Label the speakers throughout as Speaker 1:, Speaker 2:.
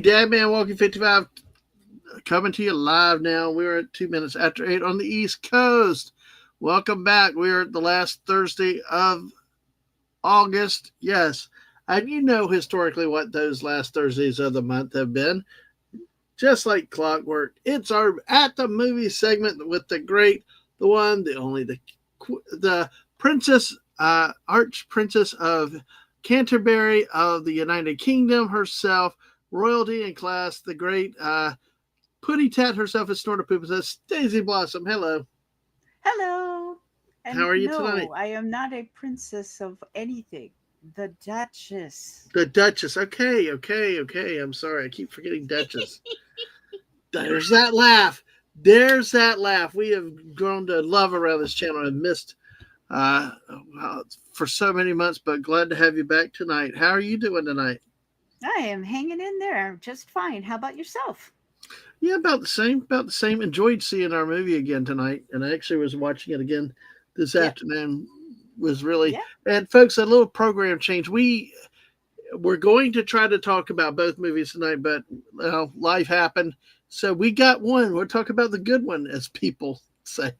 Speaker 1: Dadman Walking 55 coming to you live now. We're at 2 minutes after 8 on the East Coast. Welcome back. We're at the last Thursday of August. Yes. And you know historically what those last Thursdays of the month have been. Just like clockwork. It's our At the Movie segment with the great, the one, the only, the princess, arch princess of Canterbury of the United Kingdom herself, royalty and class, the great Putty Tat herself is Snortapoopa, Daisy Blossom. Hello.
Speaker 2: Hello. And
Speaker 1: how are you
Speaker 2: no,
Speaker 1: tonight?
Speaker 2: I am not a princess of anything. The Duchess.
Speaker 1: The Duchess. Okay. I'm sorry. I keep forgetting Duchess. There's that laugh. There's that laugh. We have grown to love around this channel and missed for so many months, but glad to have you back tonight. How are you doing tonight?
Speaker 2: I am hanging in there just fine. How about yourself?
Speaker 1: Yeah, about the same. About the same. Enjoyed seeing our movie again tonight, and I actually was watching it again this afternoon. Was really and folks, a little program change. We're going to try to talk about both movies tonight, but life happened, so we got one. We'll talk about the good one, as people say.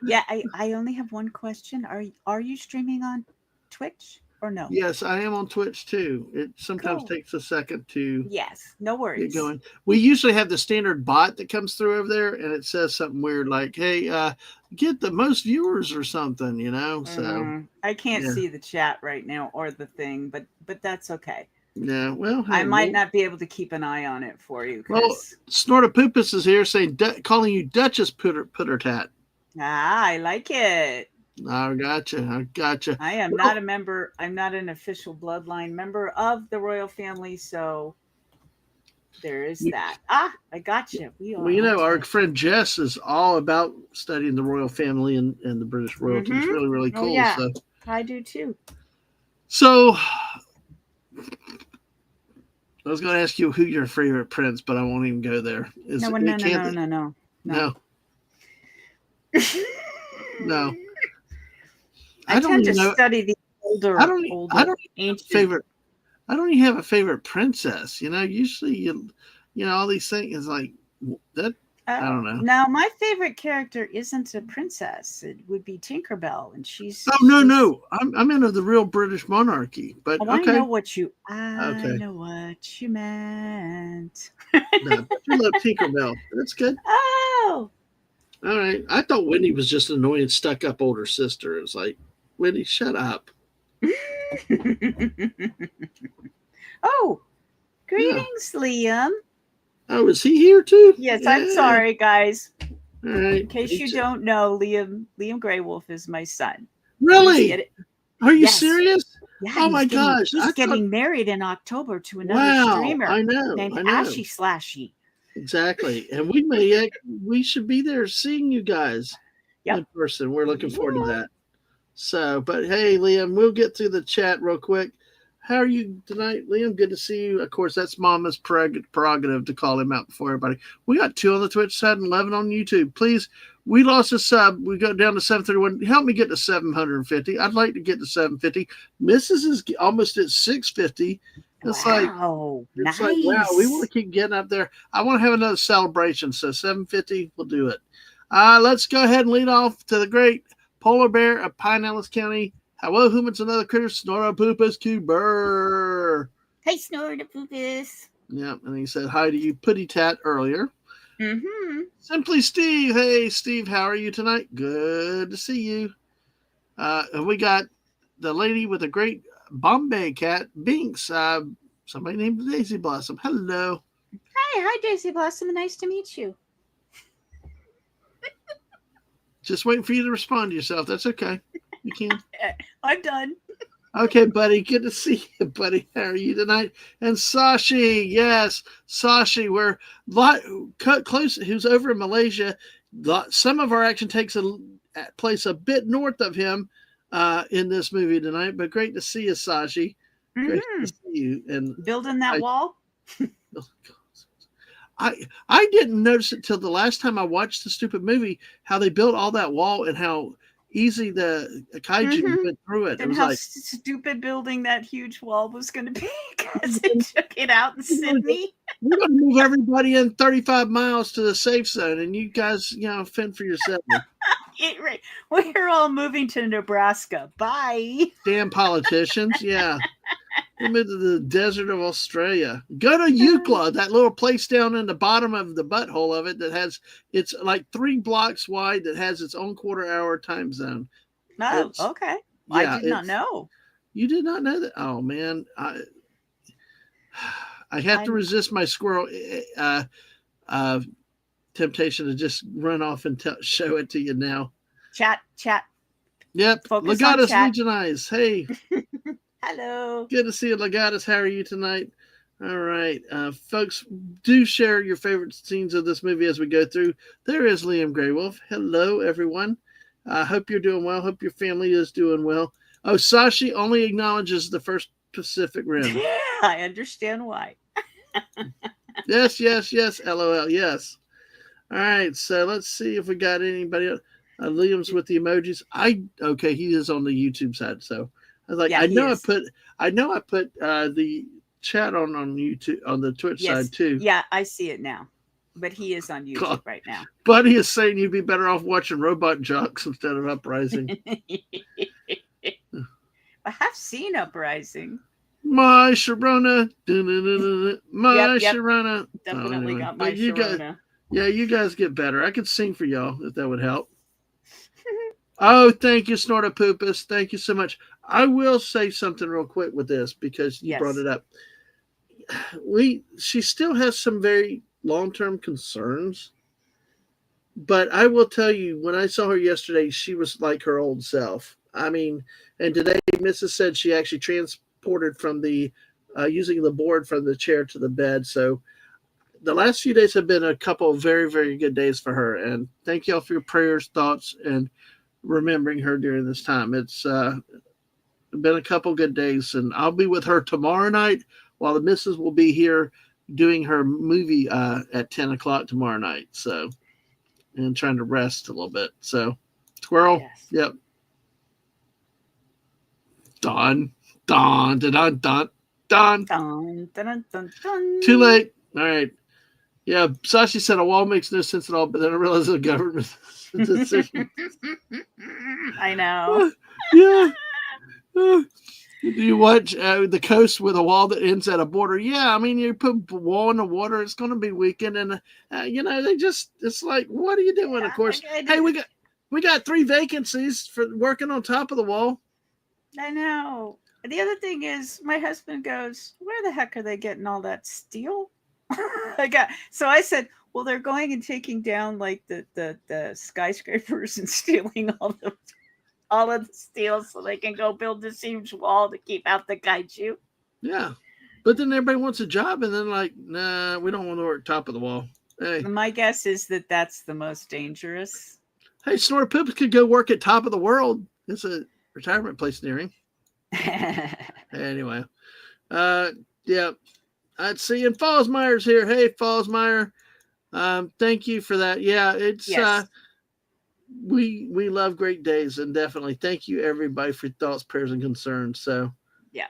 Speaker 2: Yeah, I only have one question. Are you streaming on Twitch or no?
Speaker 1: Yes, I am on Twitch too. It sometimes takes a second to
Speaker 2: no worries.
Speaker 1: Get going. We usually have the standard bot that comes through over there, and it says something weird like, "Hey, get the most viewers" or something, you know. So
Speaker 2: I can't see the chat right now or the thing, but that's okay.
Speaker 1: Yeah, well,
Speaker 2: I might not be able to keep an eye on it for you.
Speaker 1: Well, Snortapoopus is here saying, calling you Duchess Putter Tat.
Speaker 2: I like it.
Speaker 1: I gotcha.
Speaker 2: I am not a member. I'm not an official bloodline member of the royal family, so there is that. I gotcha.
Speaker 1: Well, you know, our friend Jess is all about studying the royal family and the British royalty. It's really, really cool.
Speaker 2: Yeah, so. I do too.
Speaker 1: So I was going to ask you who your favorite prince, but I won't even go there.
Speaker 2: No.
Speaker 1: No.
Speaker 2: I tend to study the older.
Speaker 1: I don't favorite. I don't even have a favorite princess. You know, usually you know all these things is like that. I don't know.
Speaker 2: Now, my favorite character isn't a princess. It would be Tinkerbell, and she's.
Speaker 1: Oh no! I'm into the real British monarchy, but
Speaker 2: okay. I know what you. know what you meant.
Speaker 1: No, you love Tinkerbell. That's good.
Speaker 2: Oh.
Speaker 1: All right. I thought Wendy was just an annoying, stuck-up older sister. It was like, Wendy, shut up.
Speaker 2: Oh, greetings, Liam.
Speaker 1: Oh, is he here too?
Speaker 2: Yes, yeah. I'm sorry, guys.
Speaker 1: All right.
Speaker 2: In case you don't know, Liam Greywolf is my son.
Speaker 1: Really? Are you serious?
Speaker 2: Yeah,
Speaker 1: oh my gosh!
Speaker 2: He's getting married in October to another streamer.
Speaker 1: I know.
Speaker 2: Named Ashy Slashy.
Speaker 1: Exactly, and we should be there seeing you guys in person. We're looking forward to that. So, but hey, Liam, we'll get through the chat real quick. How are you tonight, Liam? Good to see you. Of course, that's Mama's prerogative to call him out before everybody. We got 2 on the Twitch side and 11 on YouTube. Please, we lost a sub. We got down to 731. Help me get to 750. I'd like to get to 750. Mrs. is almost at 650. It's
Speaker 2: wow,
Speaker 1: it's like, wow, we want to keep getting up there. I want to have another celebration. So 750, we'll do it. Let's go ahead and lead off to the great polar bear of Pinellas County. Hello, humans and other critters. Snortapoopus Cuber.
Speaker 2: Hey, Snortapoopus.
Speaker 1: Yeah, and he said hi to you, Putty Tat, earlier.
Speaker 2: Mm-hmm.
Speaker 1: Simply Steve. Hey, Steve, how are you tonight? Good to see you. And we got the lady with a great Bombay cat, Binks. Somebody named Daisy Blossom. Hello.
Speaker 2: Hi, Daisy Blossom. Nice to meet you.
Speaker 1: Just waiting for you to respond to yourself. That's okay. You can.
Speaker 2: I'm done.
Speaker 1: Okay, buddy. Good to see you, buddy. How are you tonight? And Sashi, yes, Sashi. We're close. Who's over in Malaysia? Some of our action takes place a bit north of him in this movie tonight. But great to see you, Sashi. Great to see you. And
Speaker 2: building that wall.
Speaker 1: I didn't notice it till the last time I watched the stupid movie how they built all that wall and how easy the kaiju went through it. It
Speaker 2: And
Speaker 1: was
Speaker 2: how
Speaker 1: like,
Speaker 2: stupid building that huge wall was going to be because it took it out in Sydney.
Speaker 1: we're going to move everybody in 35 miles to the safe zone, and you guys, fend for yourself.
Speaker 2: Right. We're all moving to Nebraska. Bye.
Speaker 1: Damn politicians, yeah. They moved to the desert of Australia. Go to Euclid, that little place down in the bottom of the butthole of it that has, it's like 3 blocks wide that has its own quarter-hour time zone.
Speaker 2: Oh,
Speaker 1: It's,
Speaker 2: okay. I
Speaker 1: yeah,
Speaker 2: did not know.
Speaker 1: You did not know that? Oh man, I have to
Speaker 2: I'm
Speaker 1: resist my squirrel uh, temptation to just run off and show it to you now.
Speaker 2: chat.
Speaker 1: Yep,
Speaker 2: Focus on
Speaker 1: Legatus
Speaker 2: chat.
Speaker 1: Regionize. Hey,
Speaker 2: Hello.
Speaker 1: good to see you, Legatus. How are you tonight? All right, folks, do share your favorite scenes of this movie as we go through. There is Liam Greywolf. Hello, everyone. I hope you're doing well. Hope your family is doing well. Oh, Sashi only acknowledges the first Pacific Rim.
Speaker 2: I understand why.
Speaker 1: Yes, LOL, yes. All right, so let's see if we got anybody else. Liam's with the emojis. Okay, he is on the YouTube side, so I was like,
Speaker 2: Yeah,
Speaker 1: I
Speaker 2: he
Speaker 1: know
Speaker 2: is.
Speaker 1: I put the chat on YouTube on the Twitch side too.
Speaker 2: Yeah, I see it now. But he is on YouTube
Speaker 1: God.
Speaker 2: right now.
Speaker 1: Buddy is saying you'd be better off watching Robot Jocks instead of Uprising.
Speaker 2: I have seen Uprising.
Speaker 1: My Sharona, my
Speaker 2: Yep.
Speaker 1: Sharona.
Speaker 2: Definitely
Speaker 1: Anyway.
Speaker 2: got my
Speaker 1: But you guys,
Speaker 2: Sharona.
Speaker 1: yeah, you guys get better. I could sing for y'all if that would help. Oh, thank you, Snortopoopus. Thank you so much. I will say something real quick with this because you brought it up. She still has some very long-term concerns, but I will tell you, when I saw her yesterday, she was like her old self. I mean, and today Mrs. said she actually transported from the using the board from the chair to the bed. So the last few days have been a couple of very, very good days for her. And thank y'all for your prayers, thoughts, and remembering her during this time. It's been a couple good days, and I'll be with her tomorrow night while the missus will be here doing her movie at 10 o'clock tomorrow night. So, and trying to rest a little bit. So, squirrel, yep. Done. Too late. All right. Yeah, Sashi said a wall makes no sense at all, but then I realized the government decision.
Speaker 2: I know.
Speaker 1: Yeah. Do you watch the coast with a wall that ends at a border? Yeah, I mean, you put a wall in the water, it's going to be weakened, and it's like, what are you doing? Of course, hey, we got 3 vacancies for working on top of the wall.
Speaker 2: I know. The other thing is, my husband goes, "Where the heck are they getting all that steel?" So I said, "Well, they're going and taking down like the skyscrapers and stealing all of the steel so they can go build this huge wall to keep out the kaiju."
Speaker 1: Yeah, but then everybody wants a job, and then like, nah, we don't want to work top of the wall. Hey,
Speaker 2: my guess is that that's the most dangerous.
Speaker 1: Hey, Snortopoopus could go work at Top of the World. It's a retirement place near him. Anyway, yeah. I'd see, and Fallsmeyer's here. Hey, Fallsmeyer. Thank you for that. Yeah, it's we love great days, and definitely thank you everybody for thoughts, prayers, and concerns. So
Speaker 2: yeah.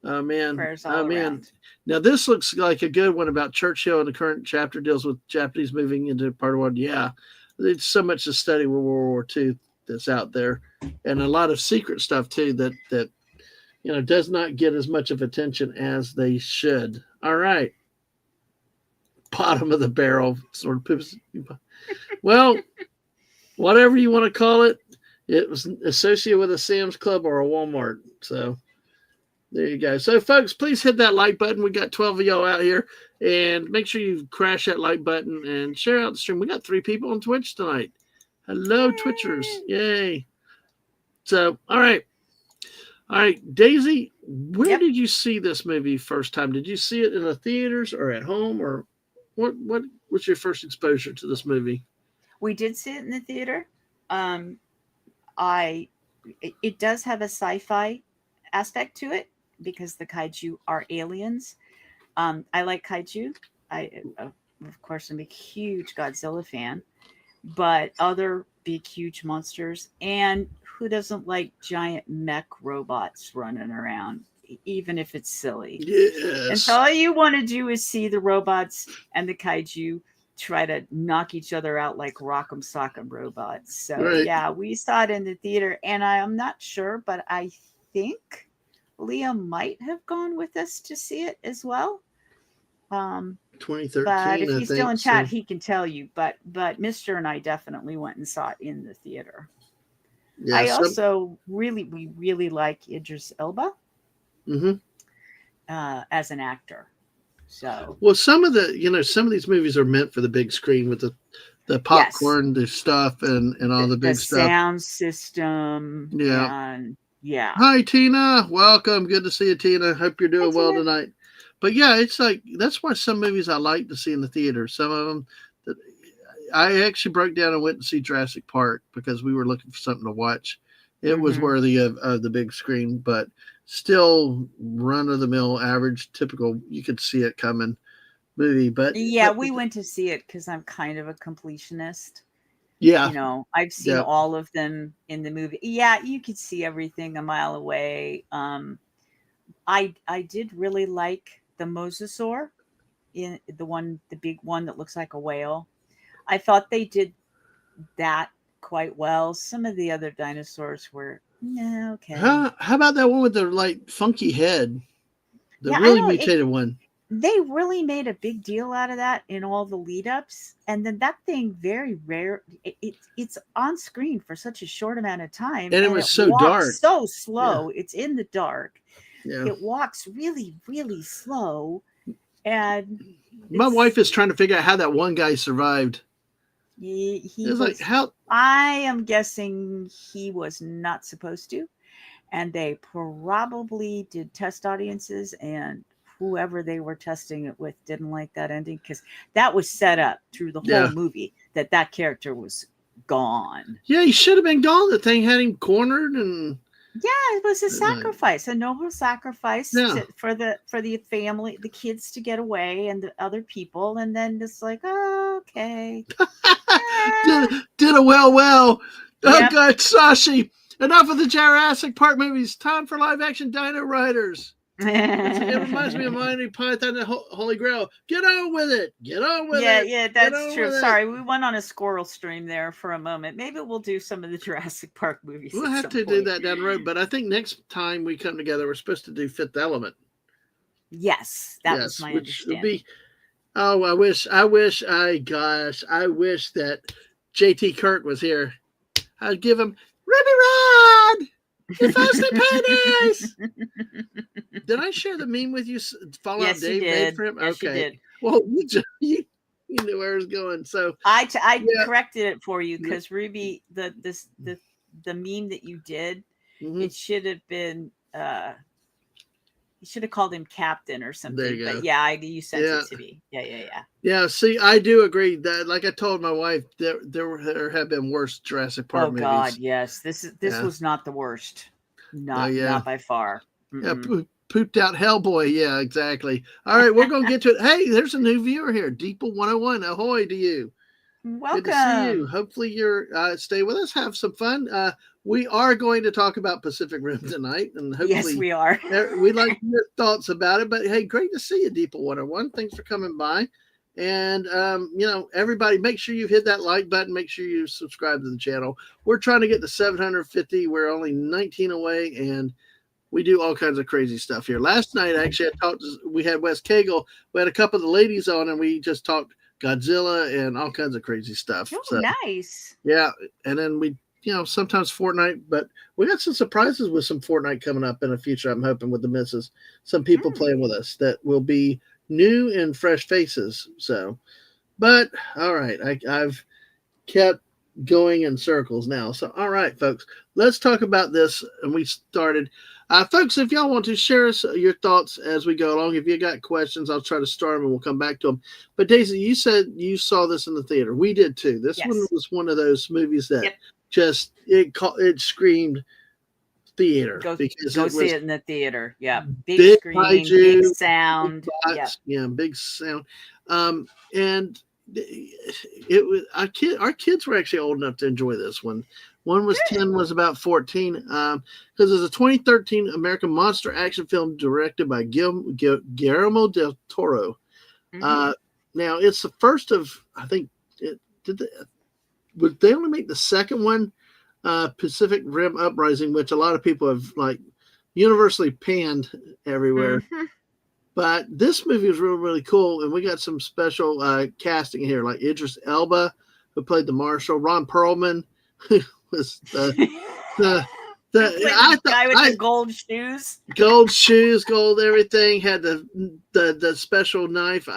Speaker 1: Oh man.
Speaker 2: Prayers all around.
Speaker 1: Now this looks like a good one about Churchill, and the current chapter deals with Japanese moving into part of one. Yeah. There's so much to study with World War II that's out there, and a lot of secret stuff too that does not get as much of attention as they should. All right. Bottom of the barrel sort of poops. Well, whatever you want to call it, it was associated with a Sam's Club or a Walmart. So there you go. So folks, please hit that like button. We got 12 of y'all out here, and make sure you crash that like button and share out the stream. We got 3 people on Twitch tonight. Hello, Twitchers. Yay. So, all right, Daisy, where did you see this movie first time? Did you see it in the theaters or at home, or what was your first exposure to this movie?
Speaker 2: We did see it in the theater. It does have a sci-fi aspect to it because the kaiju are aliens. I like kaiju. Of course, I'm a huge Godzilla fan. but other big, huge monsters. And who doesn't like giant mech robots running around, even if it's silly? And so
Speaker 1: Yes.
Speaker 2: all you want to do is see the robots and the kaiju try to knock each other out like rock'em sock'em robots. So
Speaker 1: Right.
Speaker 2: yeah, we saw it in the theater, and I'm not sure, but I think Liam might have gone with us to see it as well. Um, but
Speaker 1: 2013,
Speaker 2: if
Speaker 1: I
Speaker 2: he's still
Speaker 1: think.
Speaker 2: in chat,
Speaker 1: So
Speaker 2: he can tell you. But Mister and I definitely went and saw it in the theater.
Speaker 1: yeah.
Speaker 2: I
Speaker 1: Some.
Speaker 2: also we really like Idris Elba
Speaker 1: Hmm.
Speaker 2: as an actor. So
Speaker 1: Well, some of the some of these movies are meant for the big screen with the
Speaker 2: yes,
Speaker 1: popcorn, the stuff, and all the
Speaker 2: the
Speaker 1: big stuff.
Speaker 2: sound system
Speaker 1: Yeah.
Speaker 2: and yeah.
Speaker 1: Hi, Tina. Welcome. Good to see you, Tina. Hope you're
Speaker 2: Hi,
Speaker 1: doing well
Speaker 2: Tina.
Speaker 1: tonight. But yeah, it's like that's why some movies I like to see in the theater. Some of them that I actually broke down and went to see Jurassic Park because we were looking for something to watch. It was
Speaker 2: Hmm.
Speaker 1: worthy of the big screen, but still run of the mill, average, typical. You could see it coming movie,
Speaker 2: Yeah,
Speaker 1: but
Speaker 2: we went to see it because I'm kind of a completionist.
Speaker 1: yeah,
Speaker 2: I've seen
Speaker 1: yeah.
Speaker 2: all of them in the movie. Yeah, you could see everything a mile away. I did really like the mosasaur in the big one that looks like a whale. I thought they did that quite well. Some of the other dinosaurs were, yeah, okay.
Speaker 1: How about that one with the like funky head, the
Speaker 2: Yeah, I
Speaker 1: really
Speaker 2: don't.
Speaker 1: mutated one?
Speaker 2: They really made a big deal out of that in all the lead ups, and then that thing very rare. It's on screen for such a short amount of time,
Speaker 1: And it
Speaker 2: and
Speaker 1: was
Speaker 2: it
Speaker 1: so
Speaker 2: walks
Speaker 1: dark.
Speaker 2: so
Speaker 1: Yeah,
Speaker 2: slow. It's in the dark.
Speaker 1: yeah.
Speaker 2: It walks really, really slow, and
Speaker 1: My wife
Speaker 2: it's
Speaker 1: is trying to figure out how that one guy survived.
Speaker 2: he
Speaker 1: It's like
Speaker 2: was.
Speaker 1: how.
Speaker 2: I am guessing he was not supposed to, and they probably did test audiences, and whoever they were testing it with didn't like that ending because that was set up through the whole
Speaker 1: Yeah,
Speaker 2: movie that that character was gone.
Speaker 1: yeah. He should have been gone. The thing had him cornered, and
Speaker 2: Yeah, it was a
Speaker 1: like,
Speaker 2: sacrifice, a noble sacrifice
Speaker 1: yeah.
Speaker 2: for the family, the kids to get away, and the other people, and then it's like, oh, okay,
Speaker 1: did
Speaker 2: ah.
Speaker 1: did a well. Oh
Speaker 2: Yep.
Speaker 1: God, Sashi. Enough of the Jurassic Park movies. Time for live action Dino Riders. It reminds me of Monty Python and Holy Grail. Get on with it. Get on with
Speaker 2: Yeah,
Speaker 1: it.
Speaker 2: yeah,
Speaker 1: Get
Speaker 2: that's
Speaker 1: on
Speaker 2: true.
Speaker 1: with it.
Speaker 2: Sorry, we went on a squirrel stream there for a moment. Maybe we'll do some of the Jurassic Park movies
Speaker 1: We'll
Speaker 2: at
Speaker 1: have
Speaker 2: some
Speaker 1: to do
Speaker 2: point.
Speaker 1: that down the road, but I think next time we come together, we're supposed to do Fifth Element.
Speaker 2: Yes, that was
Speaker 1: Yes,
Speaker 2: my
Speaker 1: which would
Speaker 2: understanding.
Speaker 1: be. Oh, I wish that JT Kirk was here. I'd give him Ruby Rod, your Frosty Pennies. Did I share the meme with you? Fallout
Speaker 2: Yes, you
Speaker 1: Dave made
Speaker 2: did.
Speaker 1: for him.
Speaker 2: Yes, you
Speaker 1: Okay.
Speaker 2: did.
Speaker 1: Well, you knew where I was going. So
Speaker 2: I
Speaker 1: yeah.
Speaker 2: corrected it for you because Ruby, the meme that you did,
Speaker 1: Mm-hmm.
Speaker 2: it should have been you should have called him Captain or
Speaker 1: There
Speaker 2: something.
Speaker 1: you
Speaker 2: But
Speaker 1: go.
Speaker 2: yeah, you sent
Speaker 1: Yeah.
Speaker 2: it to me. Yeah, yeah, yeah.
Speaker 1: Yeah, see, I do agree that, like I told my wife, there have been worse Jurassic Park
Speaker 2: Oh God,
Speaker 1: movies.
Speaker 2: yes. This
Speaker 1: Yeah,
Speaker 2: was not the worst.
Speaker 1: oh yeah,
Speaker 2: Not by far.
Speaker 1: yeah,
Speaker 2: Mm-mm.
Speaker 1: pooped out Hellboy. Yeah, exactly. All right, we're gonna get to it. Hey, there's a new viewer here, Deeple 101. Ahoy to you. Good to see you.
Speaker 2: Welcome.
Speaker 1: Hopefully you're stay with us, have some fun. We are going to talk about Pacific Rim tonight, and
Speaker 2: Yes,
Speaker 1: hopefully
Speaker 2: we are.
Speaker 1: we'd like your thoughts about it. But hey, great to see you, Deeple 101. Thanks for coming by. And everybody, make sure you hit that like button. Make sure you subscribe to the channel. We're trying to get to 750. We're only 19 away, and we do all kinds of crazy stuff here. Last night, actually, we had Wes Cagle. We had a couple of the ladies on, and we just talked Godzilla and all kinds of crazy stuff.
Speaker 2: Oh,
Speaker 1: So
Speaker 2: nice.
Speaker 1: yeah, and then we, sometimes Fortnite, but we got some surprises with some Fortnite coming up in the future. I'm hoping with the misses, some people
Speaker 2: Hmm.
Speaker 1: playing with us that will be new and fresh faces. So, but all right, I've kept going in circles now. So, all right, folks, let's talk about this. And we started. Folks, if y'all want to share us your thoughts as we go along, if you got questions, I'll try to start them and we'll come back to them. But Daisy, you said you saw this in the theater. We did too. This one
Speaker 2: Yes.
Speaker 1: was one of those movies that
Speaker 2: Yep.
Speaker 1: just it screamed theater because
Speaker 2: Go
Speaker 1: it
Speaker 2: see
Speaker 1: was
Speaker 2: it in the theater. Yep. Big
Speaker 1: big
Speaker 2: screen, big
Speaker 1: kaiju, big
Speaker 2: sound. Yep.
Speaker 1: bots, yeah, big sound. And it was our kids were actually old enough to enjoy this one. One was 10, was about 14. Because it's a 2013 American monster action film directed by Guillermo del Toro.
Speaker 2: Mm-hmm.
Speaker 1: Uh, Now it's the first of, I think, did would they only make the second one, Pacific Rim Uprising, which a lot of people have like universally panned everywhere.
Speaker 2: Mm-hmm.
Speaker 1: But this movie was really, really cool, and we got some special casting here, like Idris Elba, who played the marshal, Ron Perlman, who was the
Speaker 2: Who
Speaker 1: the
Speaker 2: played
Speaker 1: I
Speaker 2: the
Speaker 1: thought
Speaker 2: guy with the
Speaker 1: I
Speaker 2: gold shoes?
Speaker 1: gold shoes, gold everything, had the special knife.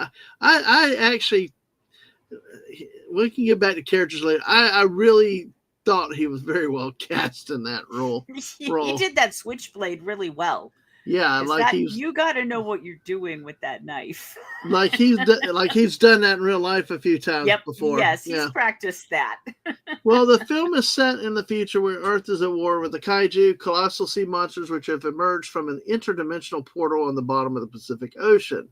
Speaker 1: I actually, we can get back to characters later. I really thought he was very well cast in that
Speaker 2: He
Speaker 1: role.
Speaker 2: did that switchblade really well.
Speaker 1: Yeah,
Speaker 2: Because
Speaker 1: like
Speaker 2: that
Speaker 1: he's
Speaker 2: you got to know what you're doing with that knife.
Speaker 1: like he's done that in real life a few times
Speaker 2: Yep.
Speaker 1: before.
Speaker 2: Yes, he's
Speaker 1: Yeah.
Speaker 2: practiced that.
Speaker 1: Well, the film is set in the future where Earth is at war with the kaiju, colossal sea monsters which have emerged from an interdimensional portal on the bottom of the Pacific Ocean.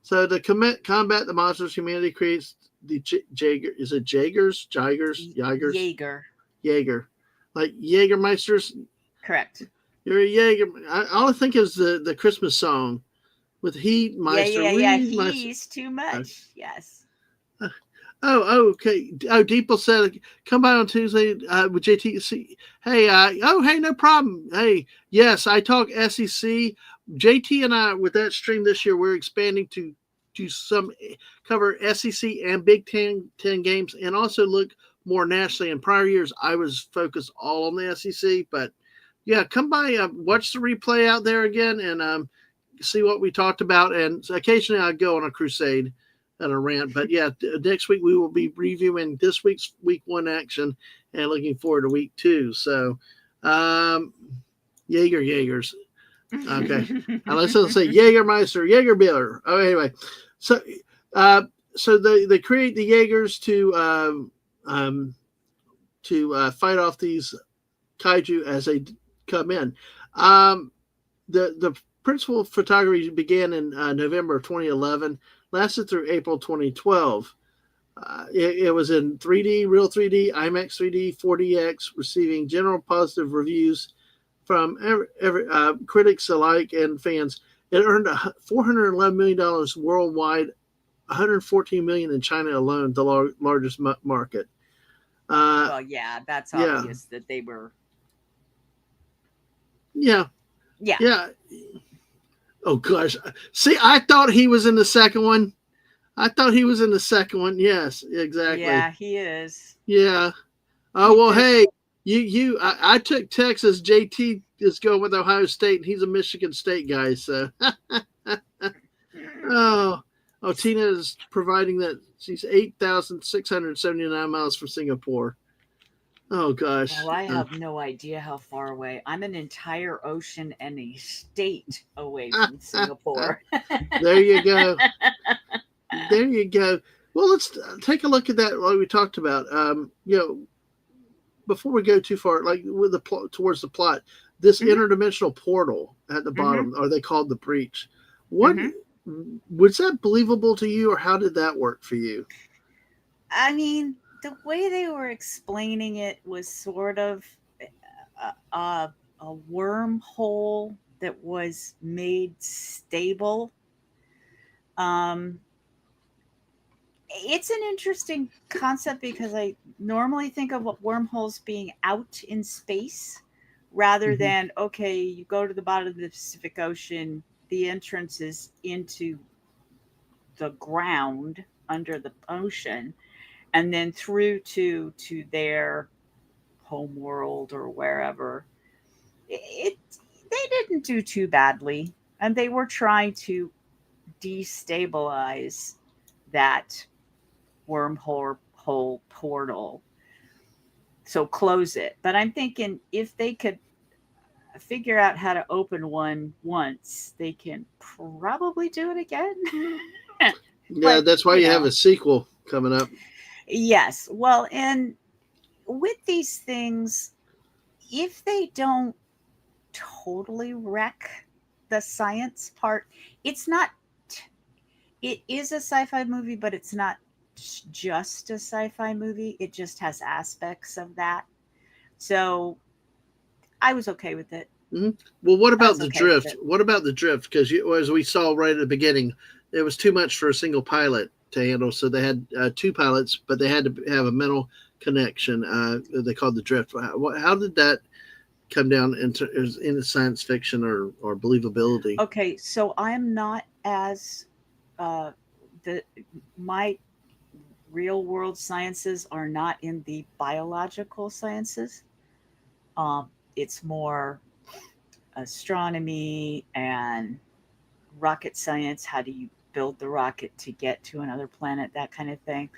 Speaker 1: So to combat the monsters, humanity creates the Jaeger. Is it Jaegers?
Speaker 2: Jaeger.
Speaker 1: Jaeger. Like Jägermeisters.
Speaker 2: Correct.
Speaker 1: You're a Jaeger. All I think is the Christmas song with Heat
Speaker 2: Yeah,
Speaker 1: Meister.
Speaker 2: yeah, yeah.
Speaker 1: Read Meister.
Speaker 2: He's too much. Yes.
Speaker 1: Okay. Oh, Deeple said, come by on Tuesday with JT. Hey, hey, no problem. Hey, yes, I talk SEC. JT and I, with that stream this year, we're expanding to do some cover SEC and Big Ten games, and also look more nationally. In prior years, I was focused all on the SEC, but yeah, come by, watch the replay out there again, and see what we talked about. And occasionally I go on a crusade and a rant. But yeah, next week we will be reviewing this week's week 1 action and looking forward to week 2. So, Jaegers. Okay. Let's say Jägermeister, Jägerbiller. Oh, anyway. So, so they create the Jaegers to fight off these kaiju as they come in. The principal photography began in November of 2011, lasted through April 2012. It was in 3D, real 3D, IMAX 3D, 4DX, receiving general positive reviews from every critics alike and fans. It earned $411 million worldwide, $114 million in China alone, the largest market.
Speaker 2: Well, yeah, that's
Speaker 1: Yeah,
Speaker 2: obvious that they were.
Speaker 1: yeah,
Speaker 2: Yeah.
Speaker 1: yeah. Oh gosh, see, I thought he was in the second one. Yes, exactly.
Speaker 2: Yeah, he is.
Speaker 1: Yeah. Oh
Speaker 2: He
Speaker 1: well,
Speaker 2: just.
Speaker 1: hey, I took Texas. JT is going with Ohio State, and he's a Michigan State guy. So, oh, Tina is providing that she's 8,679 miles from Singapore. Oh gosh.
Speaker 2: Well, I have no idea how far away. I'm an entire ocean and a state away from Singapore.
Speaker 1: There you go. There you go. Well, let's take a look at that. Like we talked about, before we go too far, like with towards the plot, this
Speaker 2: Mm-hmm.
Speaker 1: interdimensional portal at the
Speaker 2: Mm-hmm.
Speaker 1: bottom, or they called the breach. What
Speaker 2: Mm-hmm.
Speaker 1: was that believable to you, or how did that work for you?
Speaker 2: I mean, the way they were explaining it was sort of a wormhole that was made stable. Um, it's an interesting concept because I normally think of wormholes being out in space rather
Speaker 1: Mm-hmm.
Speaker 2: than, okay, you go to the bottom of the Pacific Ocean, the entrance is into the ground under the ocean, and then through to their home world or wherever. It they didn't do too badly, and they were trying to destabilize that wormhole portal, so close it. But I'm thinking if they could figure out how to open one once, they can probably do it again.
Speaker 1: Yeah,
Speaker 2: But
Speaker 1: that's why
Speaker 2: you
Speaker 1: you have
Speaker 2: know,
Speaker 1: a sequel coming up.
Speaker 2: yes. Well, and with these things, if they don't totally wreck the science part, it's not. It is a sci-fi movie, but it's not just a sci-fi movie. It just has aspects of that. So I was okay with it.
Speaker 1: Hmm. Well, what
Speaker 2: I
Speaker 1: about
Speaker 2: was
Speaker 1: the
Speaker 2: okay with
Speaker 1: drift?
Speaker 2: it.
Speaker 1: What about the drift? Because as we saw right at the beginning, it was too much for a single pilot to handle. So they had two pilots, but they had to have a mental connection. They called the drift. How did that come down into science fiction or believability?
Speaker 2: Okay, so I'm not as uh, the my real world sciences are not in the biological sciences. Um, it's more astronomy and rocket science. How do you build the rocket to get to another planet? That kind of thing.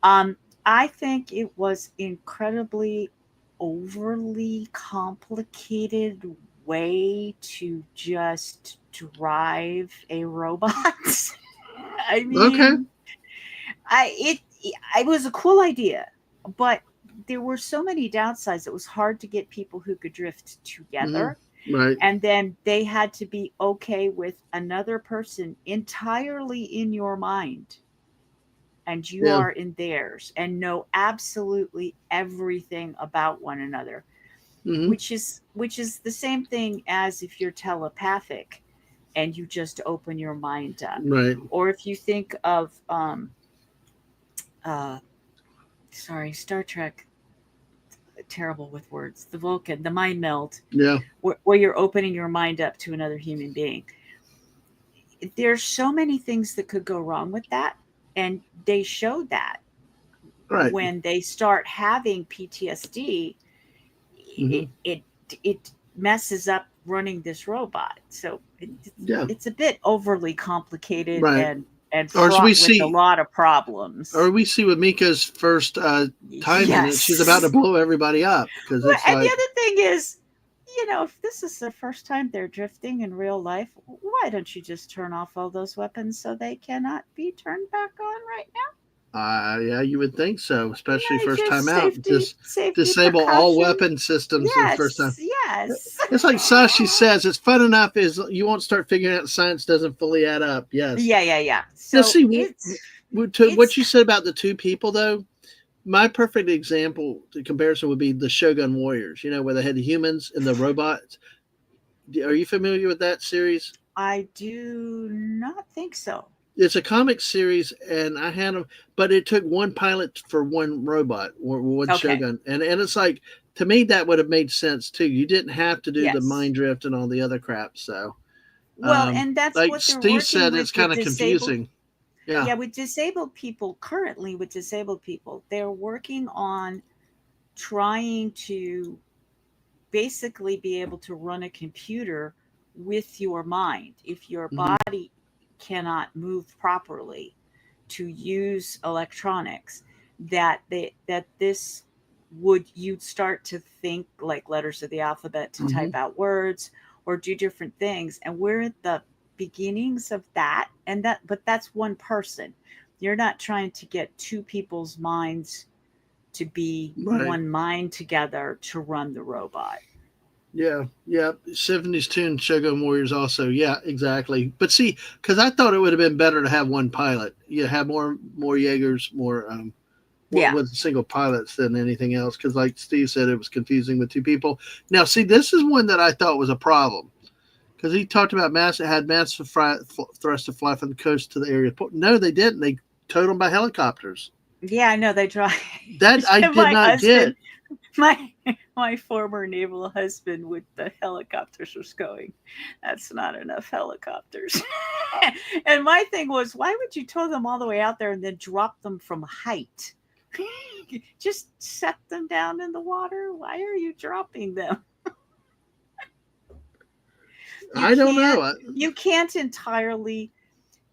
Speaker 2: Um, I think it was incredibly overly complicated way to just drive a robot. I
Speaker 1: Okay.
Speaker 2: mean, it was a cool idea, but there were so many downsides. It was hard to get people who could drift
Speaker 1: Hmm.
Speaker 2: together,
Speaker 1: Right.
Speaker 2: and then they had to be okay with another person entirely in your mind and you
Speaker 1: Yeah.
Speaker 2: are in theirs and know absolutely everything about one another,
Speaker 1: Hmm.
Speaker 2: which is the same thing as if you're telepathic and you just open your mind up.
Speaker 1: Right.
Speaker 2: Or if you think of uh sorry, Star Trek, terrible with words, the Vulcan, the mind meld,
Speaker 1: Yeah.
Speaker 2: where you're opening your mind up to another human being. There's so many things that could go wrong with that, and they showed that
Speaker 1: Right.
Speaker 2: when they start having PTSD,
Speaker 1: Hmm.
Speaker 2: it it messes up running this robot. So
Speaker 1: Yeah.
Speaker 2: it's a bit overly complicated
Speaker 1: Right.
Speaker 2: and
Speaker 1: Or as we
Speaker 2: fraught with a
Speaker 1: see,
Speaker 2: lot of problems.
Speaker 1: or we see with Mika's first time in it, she's about to
Speaker 2: Yes.
Speaker 1: blow everybody up because
Speaker 2: Well,
Speaker 1: it's
Speaker 2: and the
Speaker 1: like,
Speaker 2: other thing is, if this is the first time they're drifting in real life, why don't you just turn off all those weapons so they cannot be turned back on right now?
Speaker 1: yeah, you would think so, especially first time
Speaker 2: Just
Speaker 1: out.
Speaker 2: safety
Speaker 1: Disable all
Speaker 2: precaution.
Speaker 1: weapon systems the first time.
Speaker 2: Yes, yes.
Speaker 1: It's like Sashi says, it's fun enough is you won't start figuring out science doesn't fully add up. Yes.
Speaker 2: Yeah, yeah, yeah.
Speaker 1: Now,
Speaker 2: So
Speaker 1: see, to
Speaker 2: it's
Speaker 1: what you said about the two people, though, my perfect example to comparison would be the Shogun Warriors, where they had the humans and the robots. Are you familiar with that series?
Speaker 2: I do not think so.
Speaker 1: It's a comic series, and I had them, but it took one pilot for one robot or one
Speaker 2: Okay.
Speaker 1: Shogun, and it's like to me that would have made sense too. You didn't have to do the
Speaker 2: Yes.
Speaker 1: mind drift and all the other crap. So,
Speaker 2: Well, and that's
Speaker 1: like
Speaker 2: what they're
Speaker 1: Steve
Speaker 2: working
Speaker 1: said, it's
Speaker 2: with
Speaker 1: kind of
Speaker 2: disabled.
Speaker 1: confusing. Yeah.
Speaker 2: Yeah, with disabled people, currently with disabled people, they're working on trying to basically be able to run a computer with your mind. If your
Speaker 1: Hmm.
Speaker 2: body cannot move properly, to use electronics, that this would you'd start to think like letters of the alphabet to
Speaker 1: Hmm.
Speaker 2: type out words or do different things, and we're at the beginnings of that. And that but that's one person. You're not trying to get two people's minds to be
Speaker 1: Right.
Speaker 2: one mind together to run the robot.
Speaker 1: Yeah. Yeah. 70s tune Shogun Warriors also. Yeah, exactly. But see, because I thought it would have been better to have one pilot. You have more Jaegers, more
Speaker 2: Yeah.
Speaker 1: with single pilots than anything else. Because, like Steve said, it was confusing with two people. Now, see, this is one that I thought was a problem because he talked about massive thrust to fly from the coast to the area. No, they didn't. They towed them by helicopters.
Speaker 2: Yeah, I know they try.
Speaker 1: That I did
Speaker 2: My
Speaker 1: not
Speaker 2: husband,
Speaker 1: get.
Speaker 2: my my former naval husband, with the helicopters was going, that's not enough helicopters. And my thing was, why would you tow them all the way out there and then drop them from height? Just set them down in the water. Why are you dropping them? You
Speaker 1: I don't
Speaker 2: can't
Speaker 1: know.
Speaker 2: you can't entirely.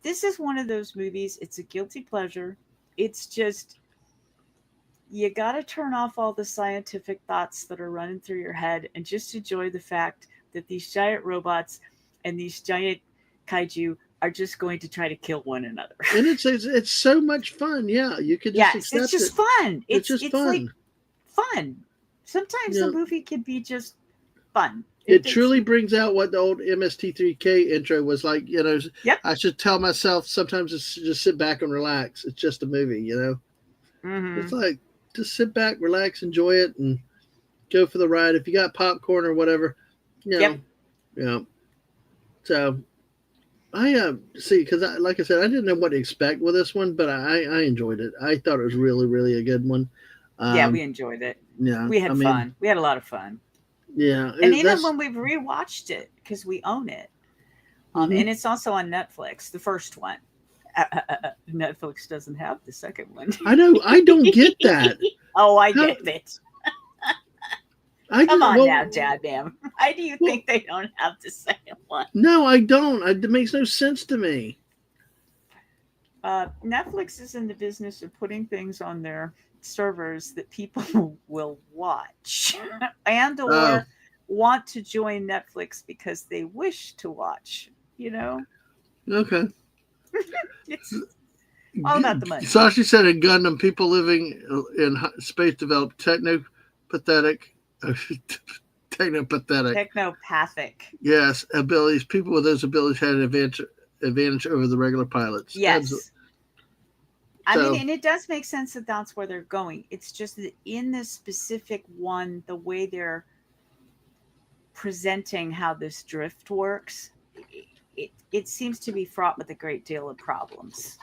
Speaker 2: This is one of those movies, it's a guilty pleasure. It's just, you got to turn off all the scientific thoughts that are running through your head and just enjoy the fact that these giant robots and these giant kaiju are just going to try to kill one another.
Speaker 1: And it's so much fun. Yeah, you could just
Speaker 2: Yes, it's
Speaker 1: accept it.
Speaker 2: just fun.
Speaker 1: It's
Speaker 2: It's
Speaker 1: just
Speaker 2: it's like
Speaker 1: fun.
Speaker 2: fun. Sometimes a
Speaker 1: Yeah.
Speaker 2: movie can be just fun.
Speaker 1: it
Speaker 2: takes
Speaker 1: truly
Speaker 2: me.
Speaker 1: brings out what the old MST3K intro was like.
Speaker 2: Yep.
Speaker 1: I should tell myself sometimes just sit back and relax. It's just a movie. It's
Speaker 2: Mm-hmm.
Speaker 1: like just sit back, relax, enjoy it, and go for the ride. If you got popcorn or whatever, you
Speaker 2: Yep.
Speaker 1: know, you know. So I see because like I said, I didn't know what to expect with this one, but I enjoyed it. I thought it was really really a good one.
Speaker 2: Yeah, we
Speaker 1: Um,
Speaker 2: enjoyed it.
Speaker 1: yeah,
Speaker 2: We
Speaker 1: I
Speaker 2: had
Speaker 1: mean,
Speaker 2: fun. We had a lot of fun.
Speaker 1: yeah,
Speaker 2: And even
Speaker 1: that's
Speaker 2: when we've rewatched it, because we own it,
Speaker 1: hmm
Speaker 2: and it's also on Netflix, the first one. Netflix doesn't have the second one.
Speaker 1: I know I don't get that.
Speaker 2: Oh, I
Speaker 1: How
Speaker 2: get it.
Speaker 1: I
Speaker 2: Come
Speaker 1: just
Speaker 2: on now, Dad, ma'am. Why do you
Speaker 1: well
Speaker 2: think they don't have the second one?
Speaker 1: no, I don't. It makes no sense to me.
Speaker 2: Netflix is in the business of putting things on their servers that people will watch and
Speaker 1: Oh,
Speaker 2: or want to join Netflix because they wish to watch. You know,
Speaker 1: okay.
Speaker 2: it's all about the money.
Speaker 1: Sashi said in Gundam, people living in space develop technopathetic, technopathetic.
Speaker 2: Technopathic.
Speaker 1: Yes, abilities. People with those abilities had an advantage over the regular pilots.
Speaker 2: Yes. I mean,
Speaker 1: So,
Speaker 2: and it does make sense that that's where they're going. It's just that in this specific one, the way they're presenting how this drift works, it seems to be fraught with a great deal of problems.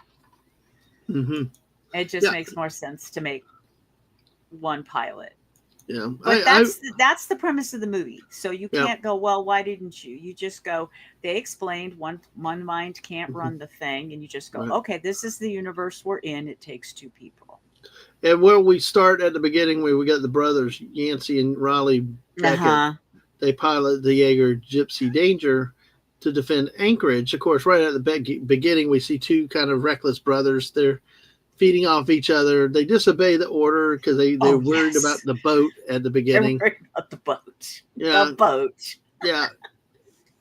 Speaker 1: hmm
Speaker 2: It just
Speaker 1: yeah,
Speaker 2: makes more sense to make one pilot.
Speaker 1: yeah.
Speaker 2: But that's the premise of the movie. So you
Speaker 1: Yeah.
Speaker 2: can't go, well, why didn't you? You just go, they explained one mind can't
Speaker 1: hmm
Speaker 2: run the thing, and you just go,
Speaker 1: Right.
Speaker 2: okay, this is the universe we're in. It takes two people.
Speaker 1: And where we start at the beginning, where we got the brothers Yancey and Raleigh Beckett,
Speaker 2: Uh-huh.
Speaker 1: they pilot the Jaeger Gypsy Danger to defend Anchorage. Of course, right at the beginning, we see two kind of reckless brothers. They're feeding off each other. They disobey the order because they're
Speaker 2: Oh
Speaker 1: worried about
Speaker 2: yes.
Speaker 1: the boat at the
Speaker 2: They're
Speaker 1: beginning.
Speaker 2: worried about the boat.
Speaker 1: Yeah,
Speaker 2: The boat.
Speaker 1: yeah.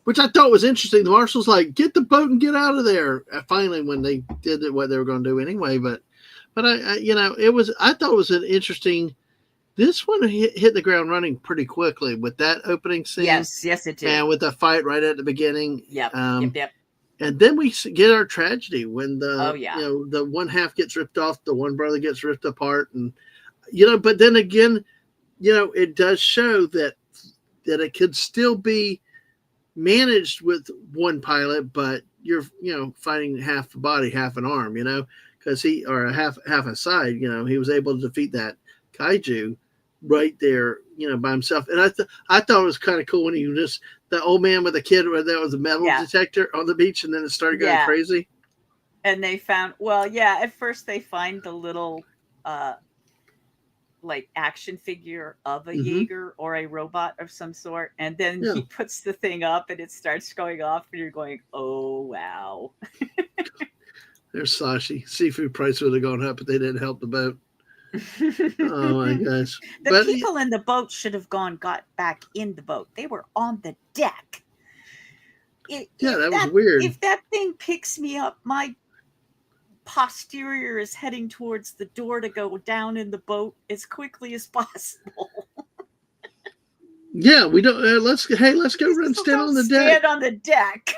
Speaker 1: Which I thought was interesting. The marshal's like, "Get the boat and get out of there." Finally, when they did what they were going to do anyway, but it was. I thought it was an interesting. This one hit the ground running pretty quickly with that opening scene
Speaker 2: Yes, yes, it did.
Speaker 1: and with the fight right at the beginning.
Speaker 2: Yep, yep,
Speaker 1: Um,
Speaker 2: yep.
Speaker 1: and then we get our tragedy when
Speaker 2: Oh
Speaker 1: the
Speaker 2: yeah.
Speaker 1: the one half gets ripped off, the one brother gets ripped apart, and But then again, it does show that it could still be managed with one pilot, but you're fighting half a body, half an arm, because he or a half a side. He was able to defeat that kaiju right there, by himself. And I thought it was kind of cool when he just the old man with the kid where there was a metal
Speaker 2: Yeah.
Speaker 1: detector on the beach, and then it started going
Speaker 2: Yeah.
Speaker 1: crazy.
Speaker 2: And they found, well, yeah, at first they find the little uh like action figure of a
Speaker 1: Mm-hmm.
Speaker 2: Jaeger or a robot of some sort, and then
Speaker 1: Yeah,
Speaker 2: he puts the thing up and it starts going off, and you're going, oh wow.
Speaker 1: there's Sashi. Seafood price would have gone up, but they didn't help the boat. Oh my
Speaker 2: The
Speaker 1: gosh! But
Speaker 2: people in the boat should have got back in the boat. They were on the deck.
Speaker 1: yeah,
Speaker 2: If
Speaker 1: that was
Speaker 2: that
Speaker 1: weird.
Speaker 2: if that thing picks me up, my posterior is heading towards the door to go down in the boat as quickly as possible.
Speaker 1: Yeah, we don't. Let's go run
Speaker 2: So
Speaker 1: stand
Speaker 2: don't
Speaker 1: on the deck.
Speaker 2: stand on the deck.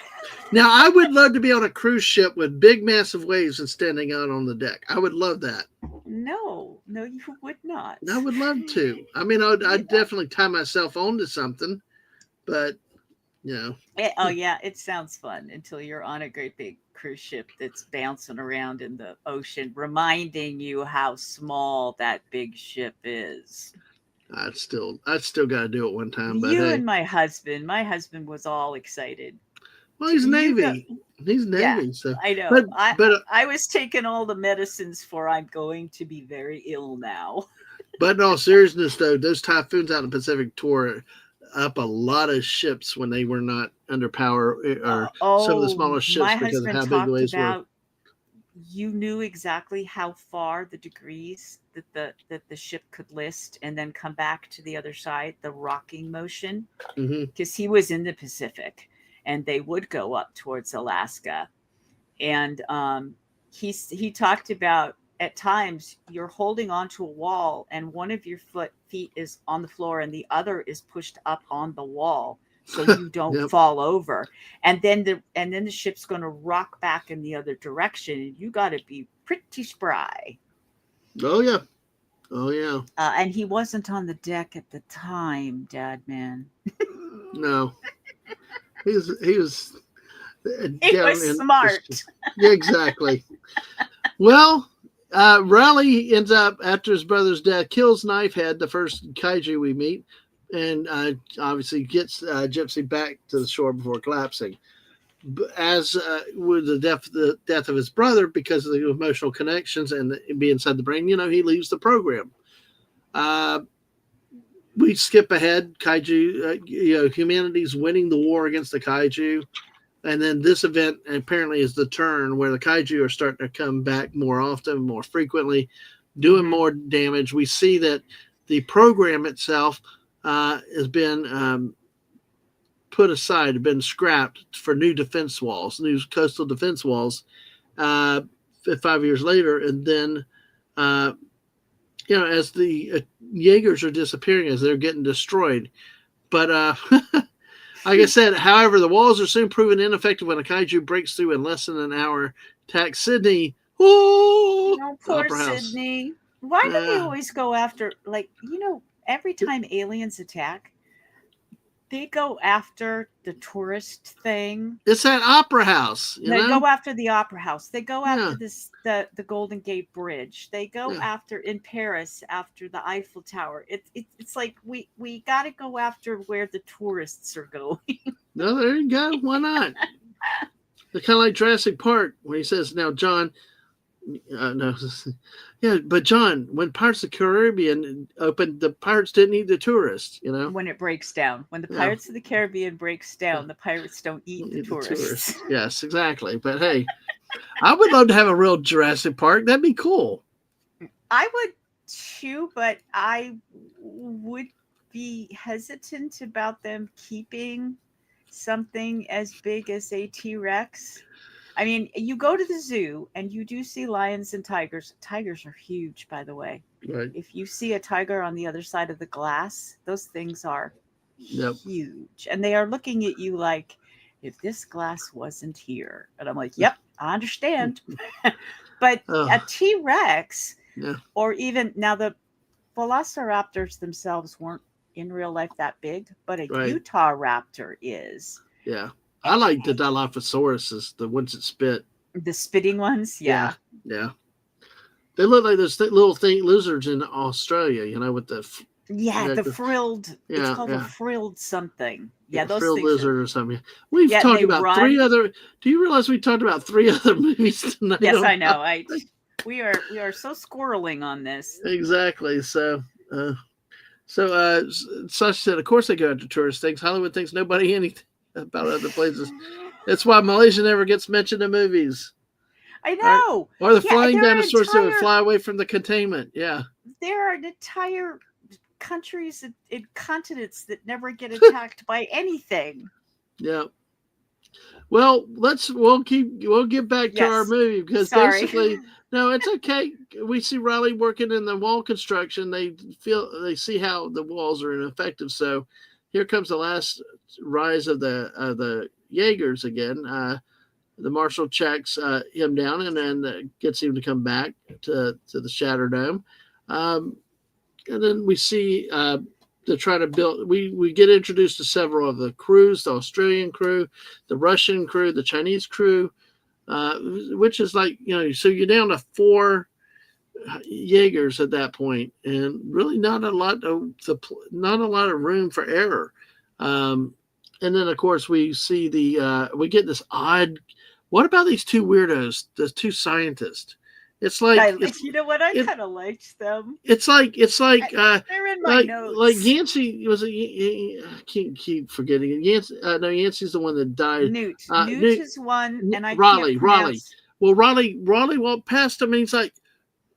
Speaker 1: Now, I would love to be on a cruise ship with big, massive waves and standing out on the deck. I would love that.
Speaker 2: No, no, you would not.
Speaker 1: I would love to. I mean, I'd
Speaker 2: Yeah.
Speaker 1: definitely tie myself onto something, but you know,
Speaker 2: Oh yeah, it sounds fun until you're on a great big cruise ship that's bouncing around in the ocean, reminding you how small that big ship is.
Speaker 1: I'd still got to do it one time. But
Speaker 2: You
Speaker 1: hey,
Speaker 2: and my husband was all excited.
Speaker 1: well, he's
Speaker 2: You go,
Speaker 1: Navy. He's
Speaker 2: yeah,
Speaker 1: Navy. So,
Speaker 2: I
Speaker 1: but
Speaker 2: know. I
Speaker 1: but
Speaker 2: I was taking all the medicines for I'm going to be very ill now.
Speaker 1: but in all seriousness, though, those typhoons out in the Pacific tore up a lot of ships when they were not under power, or some of the
Speaker 2: Oh,
Speaker 1: smaller ships
Speaker 2: my
Speaker 1: because of
Speaker 2: husband
Speaker 1: how big the
Speaker 2: talked
Speaker 1: waves were.
Speaker 2: about you knew exactly how far the degrees that the ship could list and then come back to the other side, the rocking motion,
Speaker 1: Hmm
Speaker 2: because he was in the Pacific and they would go up towards Alaska. And he talked about at times you're holding onto a wall and one of your feet is on the floor and the other is pushed up on the wall so you don't
Speaker 1: Yep.
Speaker 2: fall over. And then the ship's going to rock back in the other direction, and you got to be pretty spry.
Speaker 1: Oh yeah. Oh yeah.
Speaker 2: And he wasn't on the deck at the time, Dad man.
Speaker 1: No, he was
Speaker 2: He was
Speaker 1: down in
Speaker 2: smart.
Speaker 1: yeah, exactly. Well, Riley ends up after his brother's death, kills Knifehead, the first kaiju we meet, and obviously gets Gypsy back to the shore before collapsing. As with the death of his brother, because of the emotional connections and being inside the brain, he leaves the program. Uh, we skip ahead. Kaiju, humanity's winning the war against the kaiju. And then this event apparently is the turn where the kaiju are starting to come back more often, more frequently, doing
Speaker 2: Hmm.
Speaker 1: more damage. We see that the program itself has been put aside, been scrapped for new defense walls, new coastal defense walls, uh, 5 years later. And then, uh, as the Jaegers are disappearing, as they're getting destroyed. But like I said, however, the walls are soon proven ineffective when a kaiju breaks through in less than an hour, attacks Sydney. Oh,
Speaker 2: Oh,
Speaker 1: the
Speaker 2: poor
Speaker 1: Opera House.
Speaker 2: Sydney. Why do they
Speaker 1: Uh,
Speaker 2: always go after, like, every time aliens attack, they go after the tourist thing.
Speaker 1: it's that Opera House, you
Speaker 2: They
Speaker 1: know?
Speaker 2: go after the opera house. They go
Speaker 1: Yeah,
Speaker 2: after the Golden Gate Bridge. They go
Speaker 1: yeah.
Speaker 2: after in Paris after the Eiffel Tower. It's like we got to go after where the tourists are going.
Speaker 1: No, there you go. Why not? They're kind of like Jurassic Park, where he says, "Now, John, no, yeah, but John, when Pirates of the Caribbean opened, the pirates didn't need the tourists, you know?
Speaker 2: When it breaks down. When the
Speaker 1: Yeah,
Speaker 2: Pirates of the Caribbean breaks
Speaker 1: yeah,
Speaker 2: down, the pirates don't eat the
Speaker 1: need the
Speaker 2: tourists.
Speaker 1: tourists. Yes, exactly. But hey, I would love to have a real Jurassic Park. That'd be cool.
Speaker 2: I would too, but I would be hesitant about them keeping something as big as a T Rex. I mean, you go to the zoo and you do see lions and tigers. Tigers are huge, by the way.
Speaker 1: Right.
Speaker 2: If you see a tiger on the other side of the glass, those things are
Speaker 1: Yep.
Speaker 2: huge. And they are looking at you like, if this glass wasn't here. And I'm like, yep, I understand. But a
Speaker 1: Oh,
Speaker 2: T Rex,
Speaker 1: yeah.
Speaker 2: or even now, the velociraptors themselves weren't in real life that big, but a
Speaker 1: Right.
Speaker 2: Utah raptor is.
Speaker 1: Yeah. I like the Dilophosaurus, the ones that spit.
Speaker 2: The spitting ones,
Speaker 1: Yeah.
Speaker 2: yeah.
Speaker 1: Yeah. They look like those little lizards in Australia, with the
Speaker 2: Yeah,
Speaker 1: neck.
Speaker 2: the frilled, it's
Speaker 1: Yeah,
Speaker 2: called a
Speaker 1: yeah.
Speaker 2: frilled something. Yeah,
Speaker 1: Yeah,
Speaker 2: those
Speaker 1: frilled
Speaker 2: things are,
Speaker 1: lizard or something. We've
Speaker 2: yeah, and
Speaker 1: talked
Speaker 2: they
Speaker 1: about three
Speaker 2: run.
Speaker 1: other. Do you realize we talked about three other movies tonight?
Speaker 2: Yes,
Speaker 1: On
Speaker 2: I know. We are so squirreling on this.
Speaker 1: exactly. Such said, of course they go after tourist things. Hollywood thinks nobody anything about other places. That's why Malaysia never gets mentioned in movies.
Speaker 2: I
Speaker 1: All right.
Speaker 2: know.
Speaker 1: Or the
Speaker 2: Yeah,
Speaker 1: flying dinosaurs that would fly away from the containment. Yeah.
Speaker 2: there are entire countries and continents that never get attacked by anything.
Speaker 1: Yeah. Well, we'll get back to our
Speaker 2: Yes.
Speaker 1: movie because
Speaker 2: Sorry.
Speaker 1: basically, no, it's okay. We see Riley working in the wall construction. They see how the walls are ineffective. So here comes the last rise of the Jaegers again. The marshal checks him down and then gets him to come back to the Shatter Dome. Um, and then we see to try to build. We get introduced to several of the crews: the Australian crew, the Russian crew, the Chinese crew, which is like so you're down to four Jaegers at that point, and really not a lot of room for error. Um, and then of course we see we get this odd. What about these two weirdos? The two scientists. It's like
Speaker 2: You know what? I
Speaker 1: it,
Speaker 2: kind of liked them.
Speaker 1: it's like
Speaker 2: They're in my
Speaker 1: like
Speaker 2: notes.
Speaker 1: Yancey was I can't keep forgetting it. Yancey, no, Yancey's the one that died.
Speaker 2: Newt. Newt
Speaker 1: Newt,
Speaker 2: is one, and I can't
Speaker 1: Raleigh.
Speaker 2: pronounce.
Speaker 1: Well, Raleigh walked past him, and he's like,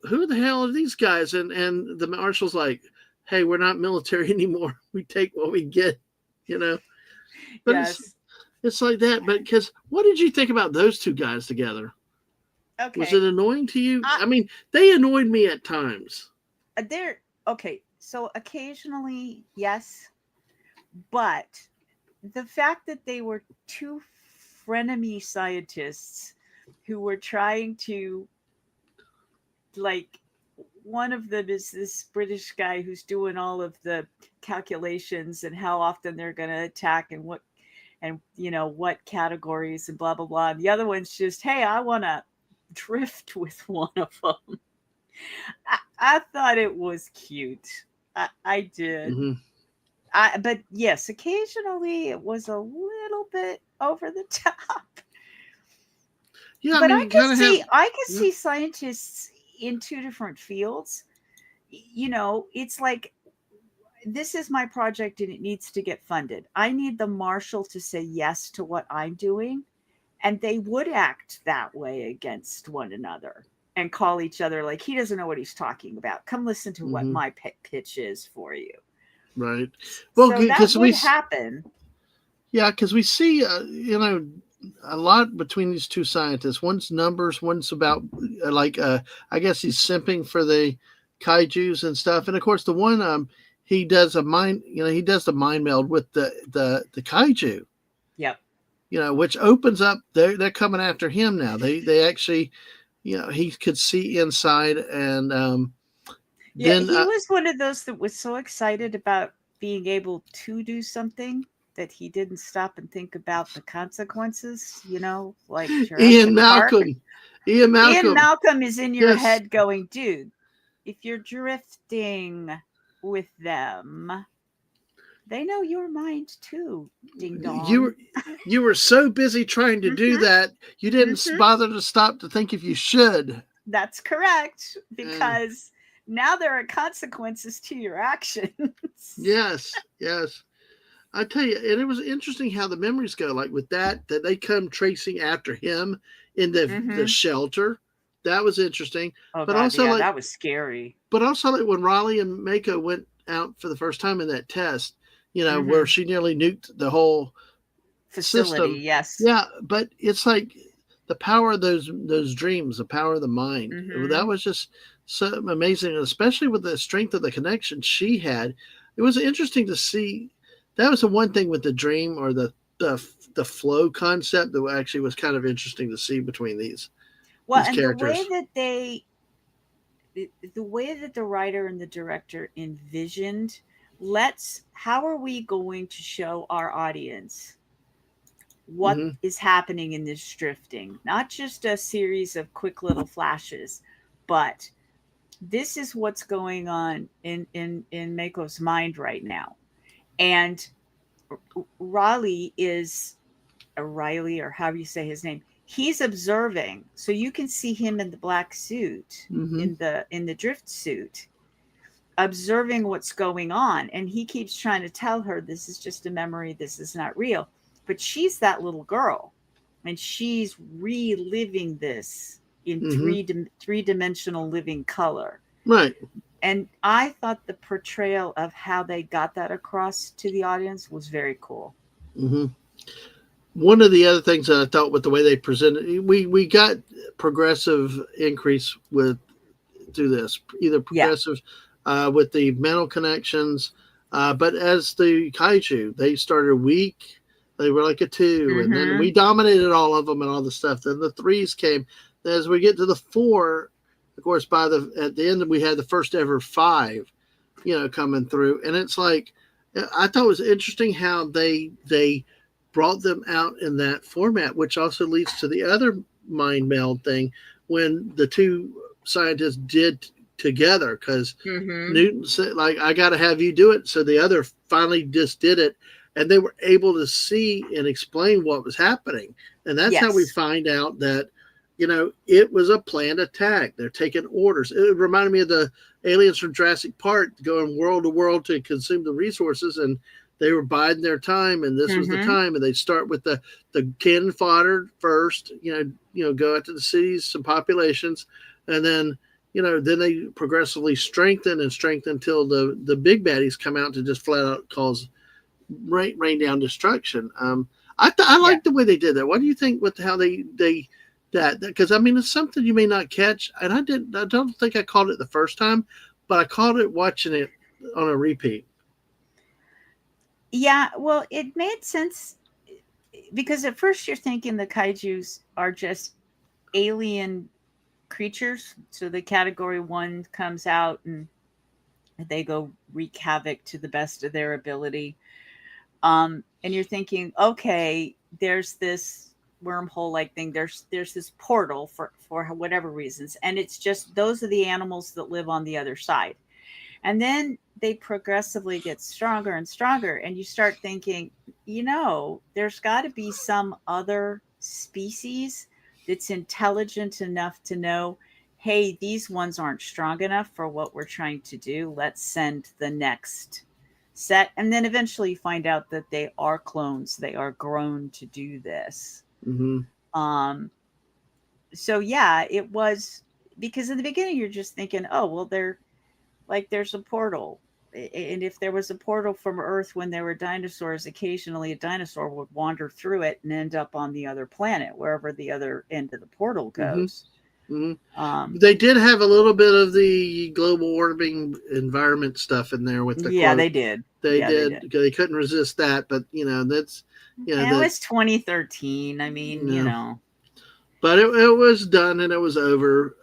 Speaker 1: "Who the hell are these guys?" And the marshal's like, "Hey, we're not military anymore. We take what we get, you know." But
Speaker 2: Yes.
Speaker 1: it's like that. But because what did you think about those two guys together? Was it
Speaker 2: Okay.
Speaker 1: annoying to you?
Speaker 2: Uh,
Speaker 1: I mean, they annoyed me at times.
Speaker 2: they're okay. So occasionally, yes, but the fact that they were two frenemy scientists who were trying to, like, one of them is this British guy who's doing all of the calculations and how often they're going to attack and what, and what categories and blah blah blah. And the other one's just, hey, I want to drift with one of them. I thought it was cute. I did.
Speaker 1: Mm-hmm.
Speaker 2: But yes, occasionally it was a little bit over the top.
Speaker 1: Yeah, I
Speaker 2: But
Speaker 1: mean,
Speaker 2: I
Speaker 1: you
Speaker 2: can
Speaker 1: kind of
Speaker 2: see
Speaker 1: have.
Speaker 2: I can
Speaker 1: Yeah.
Speaker 2: see scientists in two different fields. It's like, this is my project and it needs to get funded. I need the marshal to say yes to what I'm doing, and they would act that way against one another and call each other like, he doesn't know what he's talking about. Come listen to what
Speaker 1: Mm-hmm.
Speaker 2: my pitch is for you.
Speaker 1: Right. Well,
Speaker 2: So that
Speaker 1: because
Speaker 2: would happen.
Speaker 1: yeah, because we see, a lot between these two scientists. One's numbers, one's about I guess he's simping for the kaiju's and stuff. And of course, the one he does he does the mind meld with the kaiju.
Speaker 2: Yep.
Speaker 1: Which opens up. They're coming after him now. They actually, he could see inside, and
Speaker 2: Yeah,
Speaker 1: then
Speaker 2: he was one of those that was so excited about being able to do something that he didn't stop and think about the consequences, like
Speaker 1: Ian
Speaker 2: Jurassic Park.
Speaker 1: Malcolm, Ian
Speaker 2: Ian
Speaker 1: Malcolm,
Speaker 2: Malcolm is in your
Speaker 1: yes.
Speaker 2: head going, dude, if you're drifting with them, they know your mind too, ding
Speaker 1: You
Speaker 2: dong.
Speaker 1: were you were so busy trying to do
Speaker 2: Mm-hmm,
Speaker 1: that, you didn't
Speaker 2: mm-hmm.
Speaker 1: bother to stop to think if you should.
Speaker 2: That's correct,
Speaker 1: And
Speaker 2: because now there are consequences to your actions.
Speaker 1: yes, yes. I tell you, and it was interesting how the memories go. Like with that they come tracing after him in the
Speaker 2: Mm-hmm.
Speaker 1: shelter. That was interesting.
Speaker 2: Oh
Speaker 1: But
Speaker 2: God,
Speaker 1: also
Speaker 2: yeah,
Speaker 1: like
Speaker 2: that was scary.
Speaker 1: like when Raleigh and Mako went out for the first time in that test, where
Speaker 2: Mm-hmm.
Speaker 1: she nearly nuked the whole
Speaker 2: Facility,
Speaker 1: system.
Speaker 2: yes.
Speaker 1: Yeah, but it's like the power of those dreams, the power of the mind. That
Speaker 2: Mm-hmm.
Speaker 1: was just so amazing, especially with the strength of the connection she had. It was interesting to see. That was the one thing with the dream or the flow concept that actually was kind of interesting to see between
Speaker 2: Well,
Speaker 1: these
Speaker 2: and
Speaker 1: characters.
Speaker 2: the way that the writer and the director envisioned, how are we going to show our audience what
Speaker 1: Hmm.
Speaker 2: is happening in this drifting? Not just a series of quick little flashes, but this is what's going on in Mako's mind right now. And Raleigh is Riley, or however you say his name, he's observing. So you can see him in the black suit,
Speaker 1: Hmm.
Speaker 2: in the drift suit, observing what's going on. And he keeps trying to tell her, this is just a memory, this is not real. But she's that little girl, and she's reliving this in
Speaker 1: Hmm.
Speaker 2: three-dimensional living color.
Speaker 1: Right.
Speaker 2: And I thought the portrayal of how they got that across to the audience was very cool.
Speaker 1: Hmm. One of the other things that I thought with the way they presented, we got progressive increase with through this, either
Speaker 2: Yeah.
Speaker 1: progressive with the mental connections, but as the kaiju, they started weak. They were like a two, and then
Speaker 2: Mm-hmm.
Speaker 1: we dominated all of them and all the stuff. Then the threes came. As we get to the four, of course, at the end we had the first ever five, coming through, and it's like I thought it was interesting how they brought them out in that format, which also leads to the other mind meld thing when the two scientists did together, because
Speaker 2: Mm-hmm.
Speaker 1: Newton said, like, I got to have you do it. So the other finally just did it, and they were able to see and explain what was happening. And that's how we
Speaker 2: Yes.
Speaker 1: find out that, it was a planned attack. They're taking orders. It reminded me of the aliens from Jurassic Park going world to world to consume the resources, and they were biding their time, and this was the
Speaker 2: Mm-hmm.
Speaker 1: time. And they start with the cannon fodder first, go out to the cities, some populations, and then they progressively strengthen and strengthen until the big baddies come out to just flat out cause rain down destruction. I
Speaker 2: Yeah.
Speaker 1: like the way they did that. What do you think with how they that, because I mean it's something you may not catch, and I don't think I caught it the first time, but I caught it watching it on a repeat.
Speaker 2: Yeah, well, it made sense because at first you're thinking the kaijus are just alien creatures. So the category one comes out and they go wreak havoc to the best of their ability. And you're thinking, okay, there's this wormhole like thing. There's this portal for whatever reasons, and it's just those are the animals that live on the other side. And then they progressively get stronger and stronger, and you start thinking, there's got to be some other species that's intelligent enough to know, hey, these ones aren't strong enough for what we're trying to do. Let's send the next set. And then eventually you find out that they are clones, they are grown to do this.
Speaker 1: Mm-hmm.
Speaker 2: Um, so yeah, it was because in the beginning you're just thinking, oh, well, they're like there's a portal. And if there was a portal from Earth when there were dinosaurs, occasionally a dinosaur would wander through it and end up on the other planet, wherever the other end of the portal
Speaker 1: Mm-hmm.
Speaker 2: goes.
Speaker 1: Mm-hmm.
Speaker 2: Um,
Speaker 1: They did have a little bit of the global warming environment stuff in there with the
Speaker 2: yeah,
Speaker 1: quote.
Speaker 2: they did.
Speaker 1: They
Speaker 2: Yeah, they
Speaker 1: did.
Speaker 2: did.
Speaker 1: They couldn't resist that, but that's
Speaker 2: And it
Speaker 1: that.
Speaker 2: was 2013. I mean,
Speaker 1: Yeah, but it was done and it was over.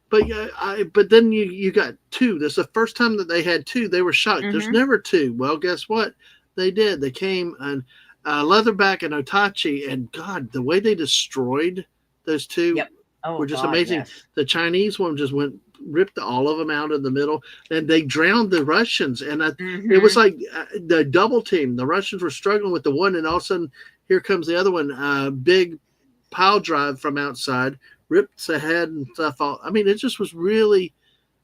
Speaker 1: But yeah, but then you got two. That's the first time that they had two. They were shocked. There's
Speaker 2: hmm
Speaker 1: never two. Well, guess what? They did. They came and Leatherback and Otachi, and God, the way they destroyed those two
Speaker 2: Yep. Oh
Speaker 1: were just
Speaker 2: God,
Speaker 1: amazing.
Speaker 2: yes.
Speaker 1: The Chinese one just went ripped all of them out in the middle, and they drowned the Russians. And it was
Speaker 2: hmm
Speaker 1: like the double team. The Russians were struggling with the one, and all of a sudden, here comes the other one. Big pile drive from outside, rips ahead and stuff. I mean, it just was really,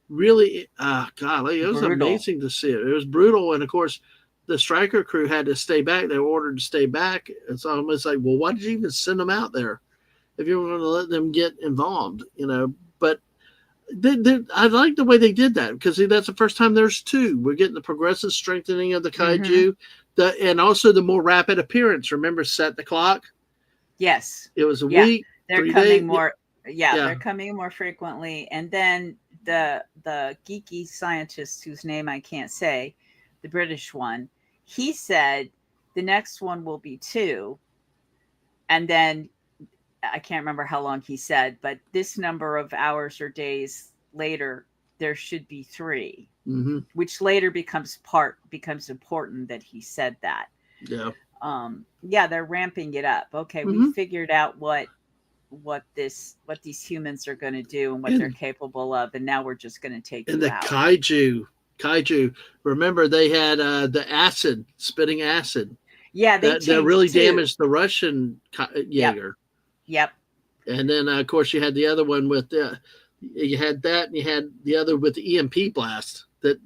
Speaker 1: really, golly, it was
Speaker 2: Brutal.
Speaker 1: amazing to see it. It was brutal, and of course, the striker crew had to stay back. They were ordered to stay back. It's almost like, well, why did you even send them out there if you were going to let them get involved? But I like the way they did that because that's the first time there's two. We're getting the progressive strengthening of the
Speaker 2: hmm
Speaker 1: kaiju, and also the more rapid appearance. Remember, set the clock.
Speaker 2: Yes.
Speaker 1: It was a
Speaker 2: Yeah.
Speaker 1: week,
Speaker 2: They're
Speaker 1: 3 days.
Speaker 2: coming more. Yeah,
Speaker 1: Yeah.
Speaker 2: they're coming more frequently. And then the geeky scientist whose name I can't say, the British one, he said the next one will be two, and then I can't remember how long he said, but this number of hours or days later, there should be three,
Speaker 1: Mm-hmm.
Speaker 2: which later becomes important that he said that.
Speaker 1: Yeah.
Speaker 2: Yeah, they're ramping it up. Okay, we
Speaker 1: Mm-hmm.
Speaker 2: figured out what these humans are going to do and what they're
Speaker 1: And
Speaker 2: capable of, and now we're just going to take
Speaker 1: and
Speaker 2: you
Speaker 1: the
Speaker 2: out.
Speaker 1: kaiju. Remember, they had the acid, spitting acid
Speaker 2: Yeah, they
Speaker 1: that
Speaker 2: changed
Speaker 1: really
Speaker 2: too.
Speaker 1: damaged the Russian
Speaker 2: Yep,
Speaker 1: Jaeger.
Speaker 2: yep,
Speaker 1: And then, of course, you had the other one with you had that, and you had the other with the EMP blast that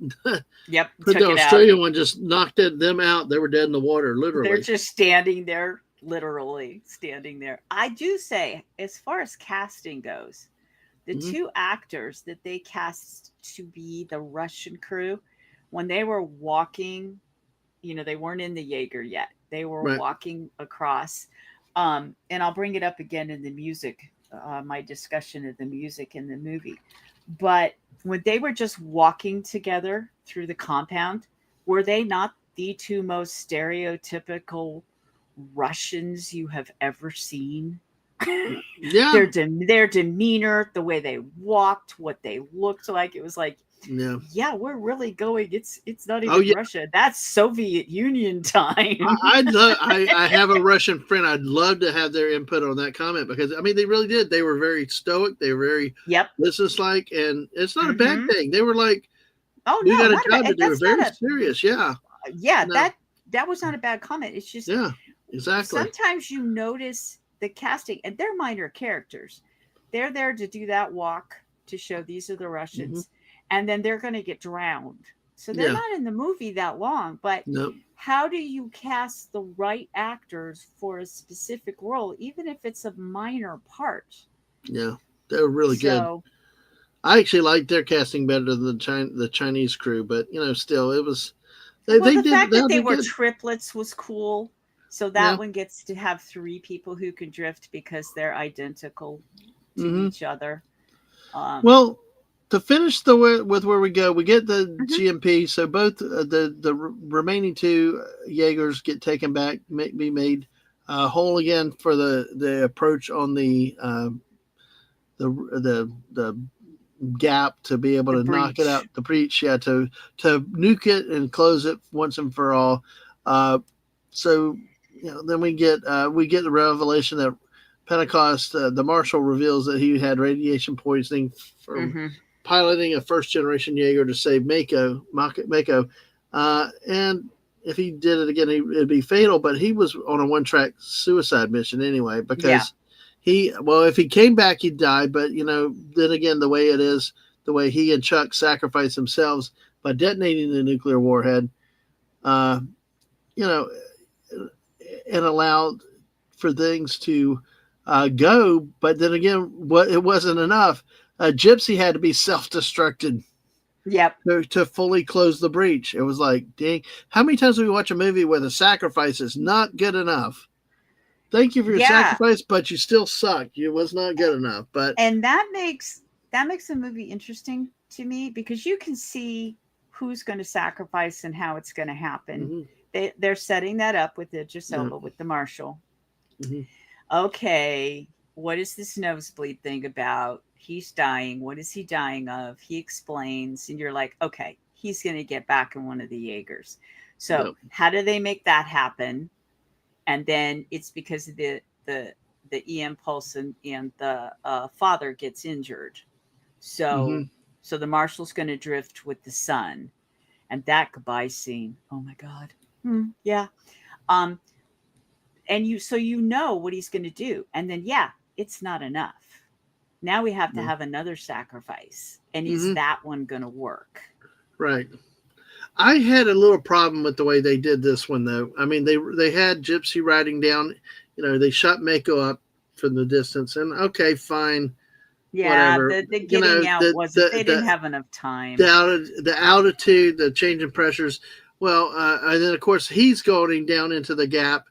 Speaker 2: yep.
Speaker 1: put the
Speaker 2: Took it out.
Speaker 1: Australian one, just knocked them out. They were dead in the water,
Speaker 2: They're
Speaker 1: literally.
Speaker 2: just standing there, literally standing there. I do say, as far as casting goes, the
Speaker 1: Mm-hmm.
Speaker 2: two actors that they cast to be the Russian crew, when they were walking, they weren't in the Jaeger yet. They were
Speaker 1: Right.
Speaker 2: walking across. And I'll bring it up again in the music, my discussion of the music in the movie. But when they were just walking together through the compound, were they not the two most stereotypical Russians you have ever seen?
Speaker 1: Yeah.
Speaker 2: Their demeanor, the way they walked, what they looked like, it was like,
Speaker 1: Yeah.
Speaker 2: yeah, we're really going. It's not
Speaker 1: Oh
Speaker 2: even
Speaker 1: yeah.
Speaker 2: Russia. That's Soviet Union time.
Speaker 1: I have a Russian friend. I'd love to have their input on that comment because I mean they really did. They were very stoic. They were very
Speaker 2: Yep.
Speaker 1: businesslike, and it's not a bad
Speaker 2: hmm
Speaker 1: thing. They were like,
Speaker 2: Oh
Speaker 1: we
Speaker 2: no,
Speaker 1: got a
Speaker 2: not
Speaker 1: job to
Speaker 2: a.
Speaker 1: do.
Speaker 2: That's
Speaker 1: Very
Speaker 2: not a.
Speaker 1: serious. Yeah.
Speaker 2: Yeah,
Speaker 1: No.
Speaker 2: that was not a bad comment. It's just
Speaker 1: Yeah. Exactly.
Speaker 2: sometimes you notice the casting, and they're minor characters. They're there to do that walk to show these are the
Speaker 1: Hmm.
Speaker 2: Russians, and then they're going to get drowned. So they're
Speaker 1: Yeah.
Speaker 2: not in the movie that long. But
Speaker 1: No.
Speaker 2: how do you cast the right actors for a specific role, even if it's a minor part?
Speaker 1: Yeah. They were really good.
Speaker 2: So,
Speaker 1: I actually liked their casting better than the Chinese crew, but still, it was
Speaker 2: well,
Speaker 1: they
Speaker 2: the
Speaker 1: did
Speaker 2: fact that
Speaker 1: they
Speaker 2: they
Speaker 1: did
Speaker 2: were
Speaker 1: good.
Speaker 2: triplets was cool. So that
Speaker 1: Yeah.
Speaker 2: one gets to have three people who can drift because they're identical to
Speaker 1: Hmm.
Speaker 2: each other. Um,
Speaker 1: Well, to finish with where we go, we get the
Speaker 2: Mhm.
Speaker 1: GMP. So both the remaining two Jaegers get taken back, be made whole again for the approach on the gap to be able
Speaker 2: The
Speaker 1: to knock it
Speaker 2: breach.
Speaker 1: out the breach. Yeah, to nuke it and close it once and for all. Uh, so then we get the revelation that Pentecost, the marshal reveals that he had radiation poisoning from
Speaker 2: Hmm.
Speaker 1: piloting a first generation Jaeger to save Mako, and if he did it again, it'd be fatal. But he was on a one track suicide mission anyway
Speaker 2: Yeah.
Speaker 1: because if he came back, he'd die. But then again, the way it is, the way he and Chuck sacrificed themselves by detonating the nuclear warhead, uh, you know, and allowed for things to go. But then again, it wasn't enough. Gypsy had to be self-destructed
Speaker 2: Yep.
Speaker 1: to fully close the breach. It was like, dang, how many times do we watch a movie where the sacrifice is not good enough? Thank you for your
Speaker 2: Yeah.
Speaker 1: sacrifice, but you still suck. It was not good enough. But
Speaker 2: And that makes the movie interesting to me because you can see who's going to sacrifice and how it's going to happen.
Speaker 1: mm-hmm,
Speaker 2: They're setting that up with Idris
Speaker 1: yeah,
Speaker 2: Elba with the marshal.
Speaker 1: mm-hmm,
Speaker 2: Okay, what is this nosebleed thing about? He's dying. What is he dying of? He explains, and you're like, okay, he's going to get back in one of the Jaegers. So,
Speaker 1: yep,
Speaker 2: how do they make that happen? And then it's because of the EM pulse and the father gets injured.
Speaker 1: mm-hmm,
Speaker 2: So the marshal's going to drift with the son, and that goodbye scene. Oh my god. Yeah. Um, and you know what he's going to do, and then yeah, it's not enough. Now we have to have another sacrifice, and is
Speaker 1: mm-hmm,
Speaker 2: that one going to work?
Speaker 1: right. I had a little problem with the way they did this one, though. I mean, they had Gypsy riding down. They shot Mako up from the distance, and okay, fine,
Speaker 2: Yeah,
Speaker 1: whatever.
Speaker 2: the getting out wasn't. They didn't have enough time.
Speaker 1: The altitude, the change in pressures. Well, and then of course he's going down into the gap.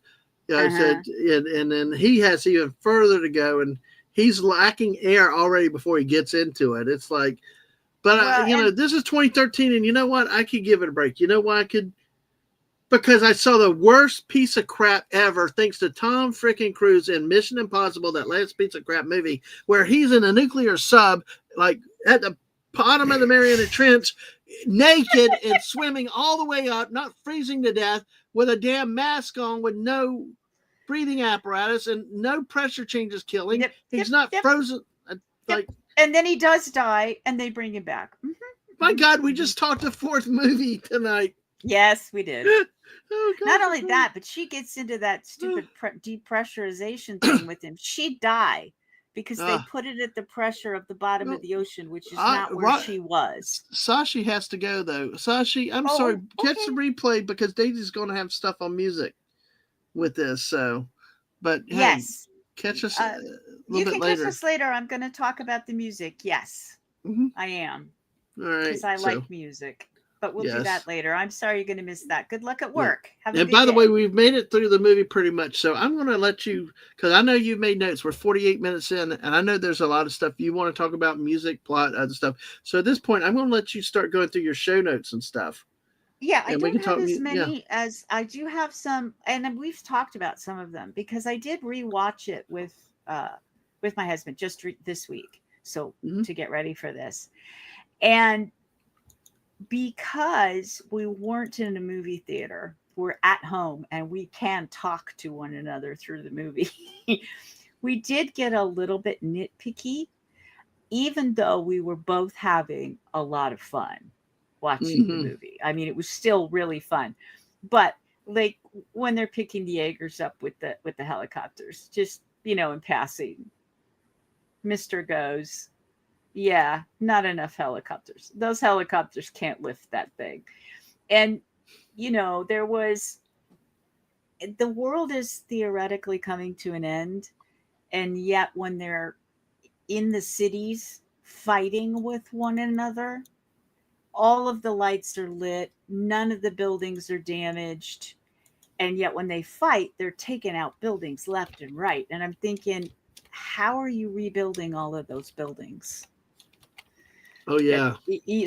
Speaker 2: Uh
Speaker 1: So,
Speaker 2: huh.
Speaker 1: and then he has even further to go, and he's lacking air already before he gets into it. It's like, but
Speaker 2: Well, and
Speaker 1: this is 2013, and you know what? I could give it a break. You know why I could? Because I saw the worst piece of crap ever, thanks to Tom freaking Cruise in Mission Impossible, that last piece of crap movie, where he's in a nuclear sub, like at the bottom of the Mariana Trench, naked and swimming all the way up, not freezing to death, with a damn mask on, with no breathing apparatus and no pressure changes killing.
Speaker 2: yep, yep,
Speaker 1: He's not
Speaker 2: yep,
Speaker 1: frozen.
Speaker 2: yep.
Speaker 1: Like,
Speaker 2: And then he does die, and they bring him back.
Speaker 1: my God, we just talked the fourth movie tonight.
Speaker 2: Yes, we did.
Speaker 1: Oh,
Speaker 2: Not
Speaker 1: God.
Speaker 2: only that, but she gets into that stupid depressurization thing with him. She'd die because they
Speaker 1: Uh,
Speaker 2: put it at the pressure of the bottom of
Speaker 1: well,
Speaker 2: the ocean, which is not where she was.
Speaker 1: Sashi has to go though. Sashi, I'm sorry.
Speaker 2: Oh,
Speaker 1: Catch the
Speaker 2: okay.
Speaker 1: replay because Daisy's going to have stuff on music with this. So, but hey,
Speaker 2: Yes.
Speaker 1: catch us a
Speaker 2: Uh,
Speaker 1: little
Speaker 2: you
Speaker 1: bit
Speaker 2: can catch
Speaker 1: later.
Speaker 2: us later. I'm going to talk about the music. Yes,
Speaker 1: Mm-hmm.
Speaker 2: I am.
Speaker 1: All right.
Speaker 2: Because I
Speaker 1: So
Speaker 2: like music. But we'll do
Speaker 1: yes,
Speaker 2: that later. I'm sorry you're going to miss that. Good luck at
Speaker 1: yeah.
Speaker 2: work. Have a
Speaker 1: And
Speaker 2: good
Speaker 1: by the way,
Speaker 2: day.
Speaker 1: we've made it through the movie pretty much. So I'm going to let you, because I know you've made notes. We're 48 minutes in, and I know there's a lot of stuff you want to talk about, music, plot, other stuff. So at this point, I'm going to let you start going through your show notes and stuff,
Speaker 2: Yeah, I
Speaker 1: and we can
Speaker 2: don't have
Speaker 1: talk.
Speaker 2: as
Speaker 1: Yeah.
Speaker 2: many as I do have some, and we've talked about some of them because I did rewatch it with my husband just this week. So
Speaker 1: Mm-hmm.
Speaker 2: to get ready for this, and because we weren't in a movie theater, we're at home and we can talk to one another through the movie. We did get a little bit nitpicky, even though we were both having a lot of fun watching the
Speaker 1: Mm-hmm.
Speaker 2: movie. I mean, it was still really fun. But like when they're picking the Jaegers up with the helicopters, just in passing, Mister goes, "Yeah, not enough helicopters. Those helicopters can't lift that thing." And there was the world is theoretically coming to an end, and yet when they're in the cities fighting with one another, all of the lights are lit, none of the buildings are damaged, and yet when they fight, they're taking out buildings left and right. And I'm thinking, how are you rebuilding all of those buildings?
Speaker 1: Oh yeah.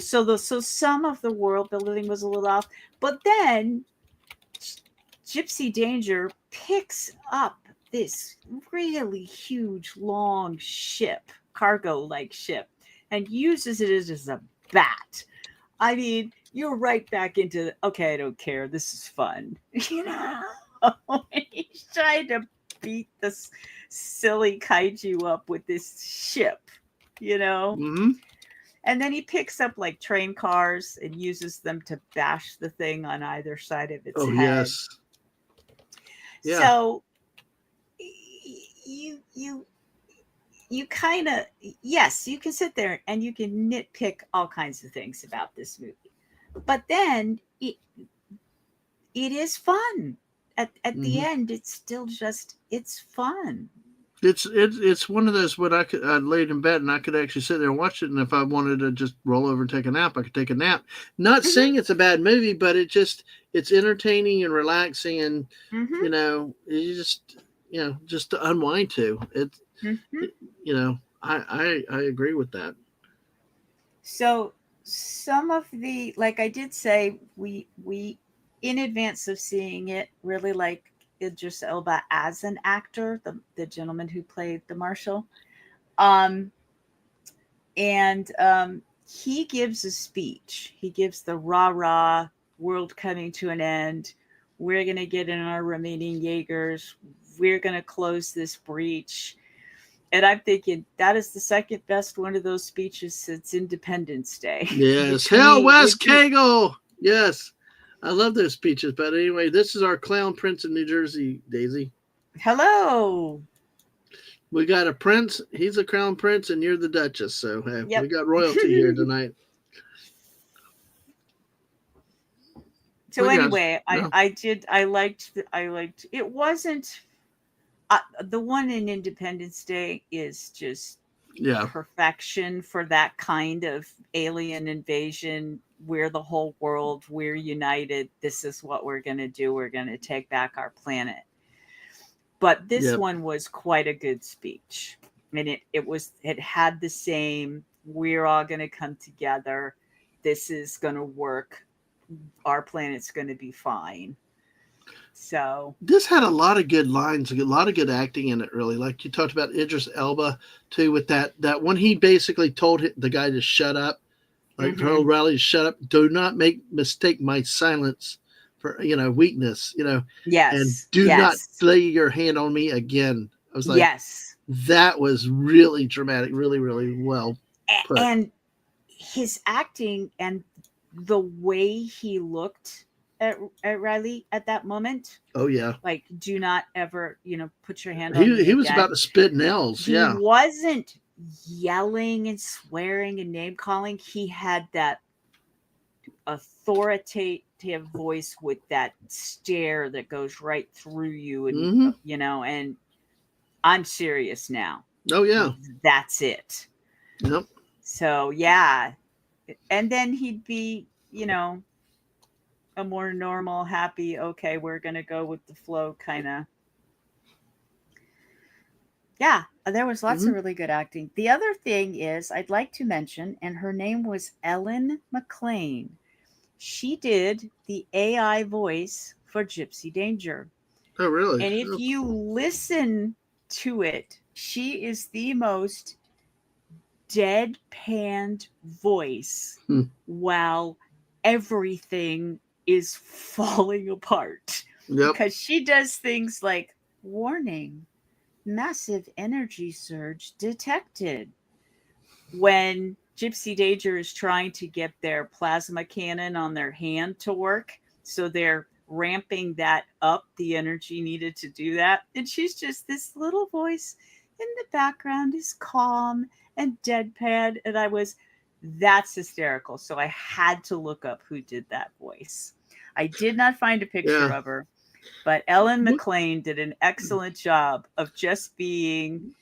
Speaker 2: So some of the world building was a little off, but then Gypsy Danger picks up this really huge, long ship, cargo like ship, and uses it as a bat. I mean, you're right back into, okay, I don't care. This is fun. You know? He's trying to beat this silly kaiju up with this ship, you know?
Speaker 1: Mm-hmm.
Speaker 2: And then he picks up like train cars and uses them to bash the thing on either side of its
Speaker 1: Oh
Speaker 2: head.
Speaker 1: yes. Yeah.
Speaker 2: So you you kind of, yes, you can sit there and you can nitpick all kinds of things about this movie, but then it is fun. At the
Speaker 1: Mm-hmm.
Speaker 2: end, it's still just, it's fun.
Speaker 1: It's one of those what I laid in bed and I could actually sit there and watch it, and if I wanted to just roll over and take a nap, I could take a nap. Not
Speaker 2: Hmm.
Speaker 1: saying it's a bad movie, but it's entertaining and relaxing, and
Speaker 2: Hmm.
Speaker 1: you just just to unwind to it.
Speaker 2: Hmm.
Speaker 1: I agree with that.
Speaker 2: So some of the, like I did say, we in advance of seeing it really like Idris Elba as an actor, the gentleman who played the marshal. Um, and he gives a speech. He gives the rah rah, world coming to an end. We're going to get in our remaining Jaegers. We're going to close this breach. And I'm thinking that is the second best one of those speeches since Independence Day,
Speaker 1: Yes,
Speaker 2: which to
Speaker 1: hell,
Speaker 2: me
Speaker 1: West
Speaker 2: would be
Speaker 1: Kegel. Yes, I love those speeches. But anyway, this is our clown prince in New Jersey, Daisy.
Speaker 2: hello.
Speaker 1: We got a prince. He's a crown prince, and you're the duchess. So hey, we
Speaker 2: Yep.
Speaker 1: got royalty here tonight.
Speaker 2: So
Speaker 1: Well, yes,
Speaker 2: anyway,
Speaker 1: yeah,
Speaker 2: I liked it. Wasn't the one in Independence Day is just
Speaker 1: yeah,
Speaker 2: perfection for that kind of alien invasion. We're the whole world, we're united, this is what we're going to do, we're going to take back our planet. But this
Speaker 1: yep.
Speaker 2: one was quite a good speech, and it had the same, we're all going to come together, this is going to work, our planet's going to be fine. So
Speaker 1: This had a lot of good lines, a lot of good acting in it. Really, like you talked about Idris Elba too, with that when he basically told the guy to shut up, like
Speaker 2: mhm.
Speaker 1: told Riley to shut up. Do not make mistake my silence for weakness. And
Speaker 2: Yes,
Speaker 1: do not
Speaker 2: yes,
Speaker 1: lay your hand on me again. I was like,
Speaker 2: yes.
Speaker 1: that was really dramatic, really, really well put.
Speaker 2: And his acting and the way he looked at Riley at that moment,
Speaker 1: Oh yeah,
Speaker 2: like, do not ever, put your hand on me
Speaker 1: he was
Speaker 2: again.
Speaker 1: about to spit nails.
Speaker 2: He
Speaker 1: Yeah,
Speaker 2: wasn't yelling and swearing and name calling. He had that authoritative voice with that stare that goes right through you, and
Speaker 1: mm-hmm.
Speaker 2: and I'm serious now.
Speaker 1: Oh yeah,
Speaker 2: That's it.
Speaker 1: yep.
Speaker 2: So yeah, and then he'd be, a more normal, happy, okay, we're gonna go with the flow kind of. Yeah, there was lots
Speaker 1: Mm-hmm.
Speaker 2: of really good acting. The other thing is, I'd like to mention, and her name was Ellen McLean. She did the AI voice for Gypsy Danger.
Speaker 1: Oh really?
Speaker 2: And if
Speaker 1: Oh,
Speaker 2: you listen to it, she is the most deadpanned voice
Speaker 1: hmm.
Speaker 2: while everything is falling apart,
Speaker 1: Yep.
Speaker 2: because she does things like, warning, massive energy surge detected, when Gypsy Danger is trying to get their plasma cannon on their hand to work. So they're ramping that up, the energy needed to do that. And she's just, this little voice in the background is calm and deadpan. And that's hysterical. So I had to look up who did that voice. I did not find a picture
Speaker 1: Yeah.
Speaker 2: of her, but Ellen
Speaker 1: What?
Speaker 2: McLean did an excellent job of just being,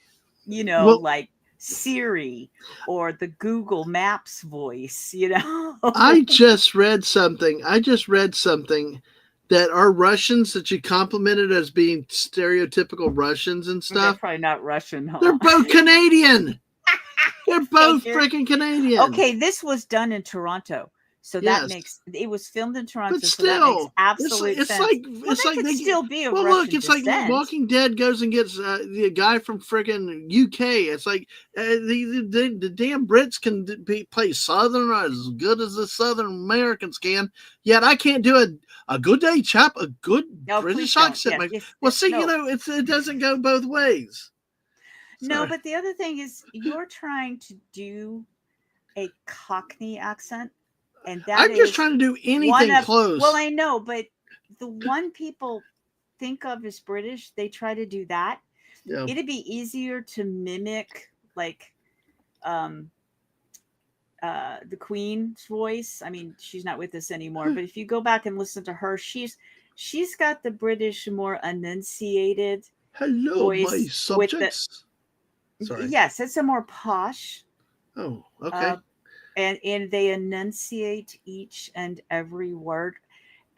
Speaker 1: Well,
Speaker 2: like Siri or the Google Maps voice.
Speaker 1: I just read something. That our Russians that you complimented as being stereotypical Russians and
Speaker 2: They're
Speaker 1: stuff,
Speaker 2: probably not Russian,
Speaker 1: they're
Speaker 2: huh?
Speaker 1: both Canadian. They're both
Speaker 2: figured.
Speaker 1: freaking Canadian.
Speaker 2: Okay, this was done in Toronto. So that
Speaker 1: Yes.
Speaker 2: makes it was filmed in
Speaker 1: But
Speaker 2: Toronto, so that makes
Speaker 1: still,
Speaker 2: absolute
Speaker 1: it's
Speaker 2: sense.
Speaker 1: like
Speaker 2: Well,
Speaker 1: it's
Speaker 2: they
Speaker 1: like
Speaker 2: could
Speaker 1: they
Speaker 2: still be of
Speaker 1: well look,
Speaker 2: Russian
Speaker 1: it's like
Speaker 2: descent.
Speaker 1: Walking Dead goes and gets the guy from friggin' UK. It's like the damn Brits can play Southern as good as the Southern Americans can. Yet I can't do a good day chap, a good
Speaker 2: No, please
Speaker 1: British
Speaker 2: don't.
Speaker 1: accent.
Speaker 2: Yes, yes,
Speaker 1: Well, see,
Speaker 2: no.
Speaker 1: it doesn't go both ways.
Speaker 2: No,
Speaker 1: So
Speaker 2: but the other thing is you're trying to do a Cockney accent, and that
Speaker 1: I'm just
Speaker 2: is
Speaker 1: trying to do
Speaker 2: one
Speaker 1: anything
Speaker 2: of well,
Speaker 1: close.
Speaker 2: I know, but the one people think of as British, they try to do that.
Speaker 1: Yeah,
Speaker 2: It'd be easier to mimic like um the Queen's voice. I mean, she's not with us anymore, but if you go back and listen to her, she's got the British more enunciated
Speaker 1: hello, my
Speaker 2: voice with the
Speaker 1: subjects. Sorry.
Speaker 2: yes, it's a more posh
Speaker 1: Oh,
Speaker 2: uh
Speaker 1: okay.
Speaker 2: and they enunciate each and every word,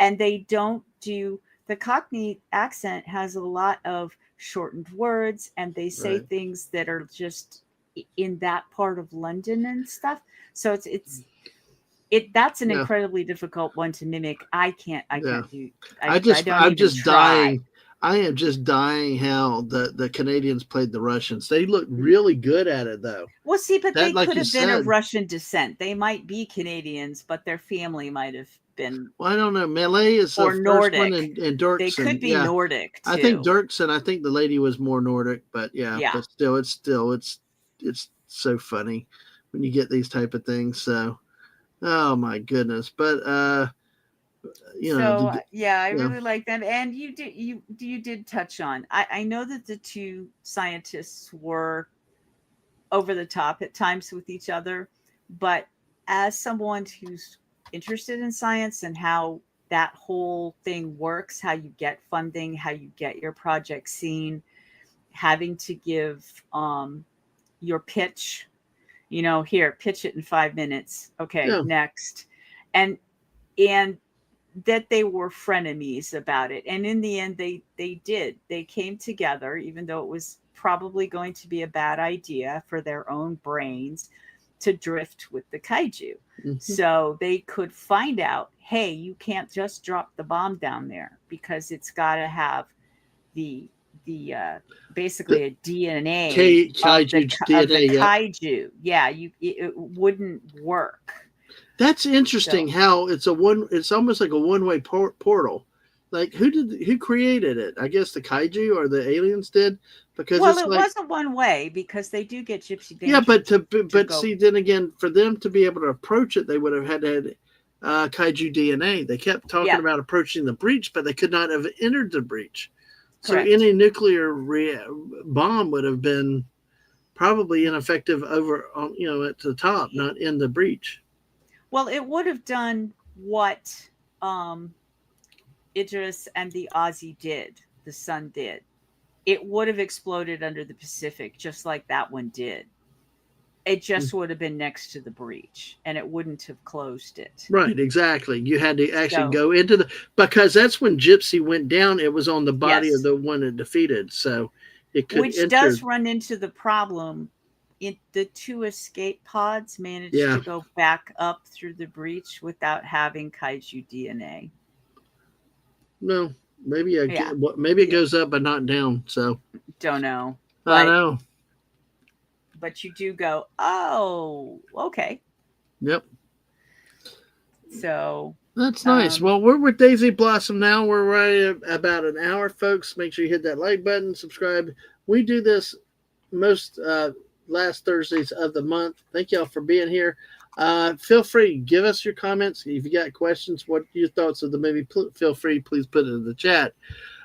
Speaker 2: and they don't do the Cockney accent has a lot of shortened words, and they say
Speaker 1: Right.
Speaker 2: things that are just in that part of London and stuff. So it that's an
Speaker 1: Yeah.
Speaker 2: incredibly difficult one to mimic. I
Speaker 1: Yeah.
Speaker 2: can't do I don't
Speaker 1: I'm
Speaker 2: even
Speaker 1: just
Speaker 2: try.
Speaker 1: dying. I am just dying how the Canadians played the Russians. They look really good at it though.
Speaker 2: Well, see, but
Speaker 1: That
Speaker 2: they
Speaker 1: like
Speaker 2: could
Speaker 1: you
Speaker 2: have been of
Speaker 1: said.
Speaker 2: Russian descent. They might be Canadians, but their family might have been
Speaker 1: Well, I don't know. Melee is the
Speaker 2: or
Speaker 1: first one
Speaker 2: Nordic.
Speaker 1: and
Speaker 2: They
Speaker 1: Dirksen.
Speaker 2: could be
Speaker 1: Yeah.
Speaker 2: Nordic
Speaker 1: I think
Speaker 2: too.
Speaker 1: Dirksen, I think the lady was more Nordic, but yeah,
Speaker 2: Yeah.
Speaker 1: but still it's so funny when you get these type of things. So oh my goodness. But you know,
Speaker 2: So yeah, I
Speaker 1: yeah.
Speaker 2: really like them. And you did touch on. I know that the two scientists were over the top at times with each other, but as someone who's interested in science and how that whole thing works, how you get funding, how you get your project seen, having to give your pitch, here, pitch it in 5 minutes. Okay,
Speaker 1: Yeah.
Speaker 2: next. And that they were frenemies about it, and in the end they came together, even though it was probably going to be a bad idea for their own brains to drift with the kaiju,
Speaker 1: Mhm.
Speaker 2: so they could find out, hey, you can't just drop the bomb down there because it's got to have the the
Speaker 1: The
Speaker 2: basically a DNA
Speaker 1: kaiju
Speaker 2: of the
Speaker 1: DNA. Yep.
Speaker 2: kaiju. Yeah, it wouldn't work.
Speaker 1: That's interesting.
Speaker 2: So
Speaker 1: How it's a one. It's almost like a one-way portal. Like who created it? I guess the kaiju or the aliens did, because
Speaker 2: well,
Speaker 1: it's
Speaker 2: it
Speaker 1: like
Speaker 2: wasn't one way because they do get gypsy
Speaker 1: yeah,
Speaker 2: danger to
Speaker 1: but
Speaker 2: go.
Speaker 1: see, then again, for them to be able to approach it, they would have had to have kaiju DNA. They kept talking
Speaker 2: Yeah,
Speaker 1: about approaching the breach, but they could not have entered the breach. So
Speaker 2: correct.
Speaker 1: any nuclear bomb would have been probably ineffective over at the top, not in the breach.
Speaker 2: Well, it would have done what um, Idris and the Aussie did, the sun did. It would have exploded under the Pacific just like that one did. It just would have been next to the breach and it wouldn't have closed it.
Speaker 1: Right, exactly. You had to actually
Speaker 2: So,
Speaker 1: go into the because that's when Gypsy went down. It was on the body of
Speaker 2: yes,
Speaker 1: the one that defeated, so it could
Speaker 2: which
Speaker 1: enter.
Speaker 2: does run into the problem. The two escape pods managed
Speaker 1: Yeah,
Speaker 2: to go back up through the breach without having kaiju DNA.
Speaker 1: no, maybe
Speaker 2: Yeah,
Speaker 1: maybe it
Speaker 2: yeah,
Speaker 1: goes up but not down. So
Speaker 2: don't know,
Speaker 1: I know.
Speaker 2: but you do go, oh, okay.
Speaker 1: Yep,
Speaker 2: So,
Speaker 1: that's nice.
Speaker 2: um,
Speaker 1: Well, we're with Daisy Blossom now. We're right at about an hour, folks. Make sure you hit that like button, subscribe. We do this most last Thursdays of the month. Thank y'all for being here. Feel free, give us your comments. If you got questions, what your thoughts of the movie, feel free, please put it in the chat.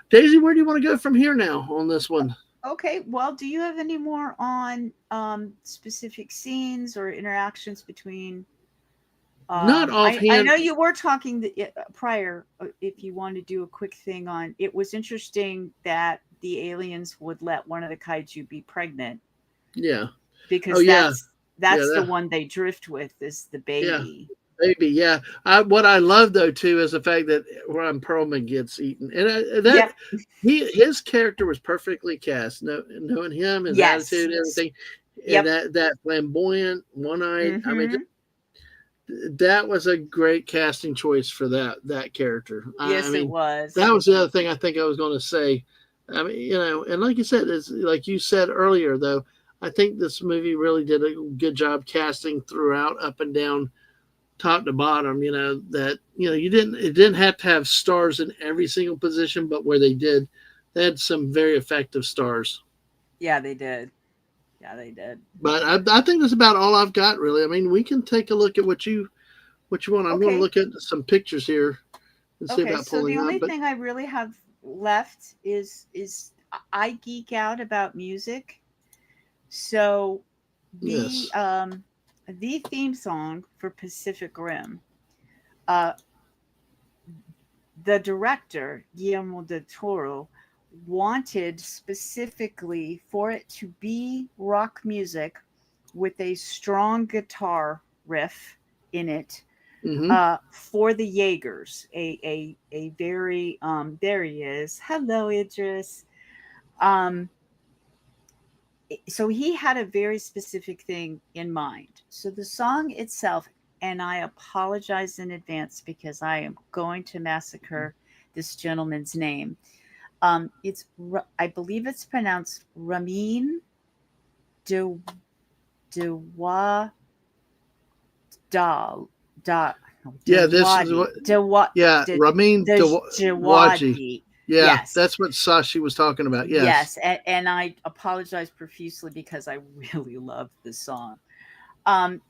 Speaker 1: Daisy, where do you want to go from here now on this one?
Speaker 2: okay. Well, do you have any more on specific scenes or interactions between?
Speaker 1: Not
Speaker 2: I
Speaker 1: offhand.
Speaker 2: know you were talking prior. If you want to do a quick thing on, it was interesting that the aliens would let one of the kaiju be pregnant
Speaker 1: Yeah. Oh
Speaker 2: because
Speaker 1: yeah. Yeah.
Speaker 2: that's the one they drift with is the
Speaker 1: Yeah.
Speaker 2: baby.
Speaker 1: Maybe. Yeah. What I love though too is the fact that Ron Perlman gets eaten, and that
Speaker 2: Yep.
Speaker 1: his character was perfectly cast. Knowing him, his
Speaker 2: Yes.
Speaker 1: attitude, everything. and
Speaker 2: Yep.
Speaker 1: that flamboyant, one-eyed. I mean,
Speaker 2: Mm-hmm.
Speaker 1: that was a great casting choice for that character. I
Speaker 2: Yes, it
Speaker 1: mean,
Speaker 2: was.
Speaker 1: that was the other thing I think I was going to say. I mean, and like you said, it's like you said earlier, though. I think this movie really did a good job casting throughout, up and down, top to bottom. That you didn't it didn't have to have stars in every single position, but where they had some very effective stars.
Speaker 2: Yeah, they did. Yeah, they did.
Speaker 1: But I think that's about all I've got, really. I mean, we can take a look at what you want. I'm going to
Speaker 2: Okay.
Speaker 1: look at some pictures here and see
Speaker 2: Okay.
Speaker 1: about
Speaker 2: So the
Speaker 1: pulling up.
Speaker 2: only
Speaker 1: But
Speaker 2: thing I really have left is I geek out about music. So the
Speaker 1: yes,
Speaker 2: um the theme song for Pacific Rim, uh the director Guillermo del Toro wanted specifically for it to be rock music with a strong guitar riff in it,
Speaker 1: hmm
Speaker 2: for the Jaegers. A very there he is. Hello, Idris. Um, so he had a very specific thing in mind. So the song itself, and I apologize in advance because I am going to massacre this gentleman's name. It's I believe it's pronounced Ramin de Dewa Dal da
Speaker 1: yeah, this is what. Yeah, Ramin Dawadi.
Speaker 2: Dewadi.
Speaker 1: Yeah,
Speaker 2: Yes.
Speaker 1: that's what Sashi was talking about. Yes.
Speaker 2: Yes, and I apologize profusely because I really love this song.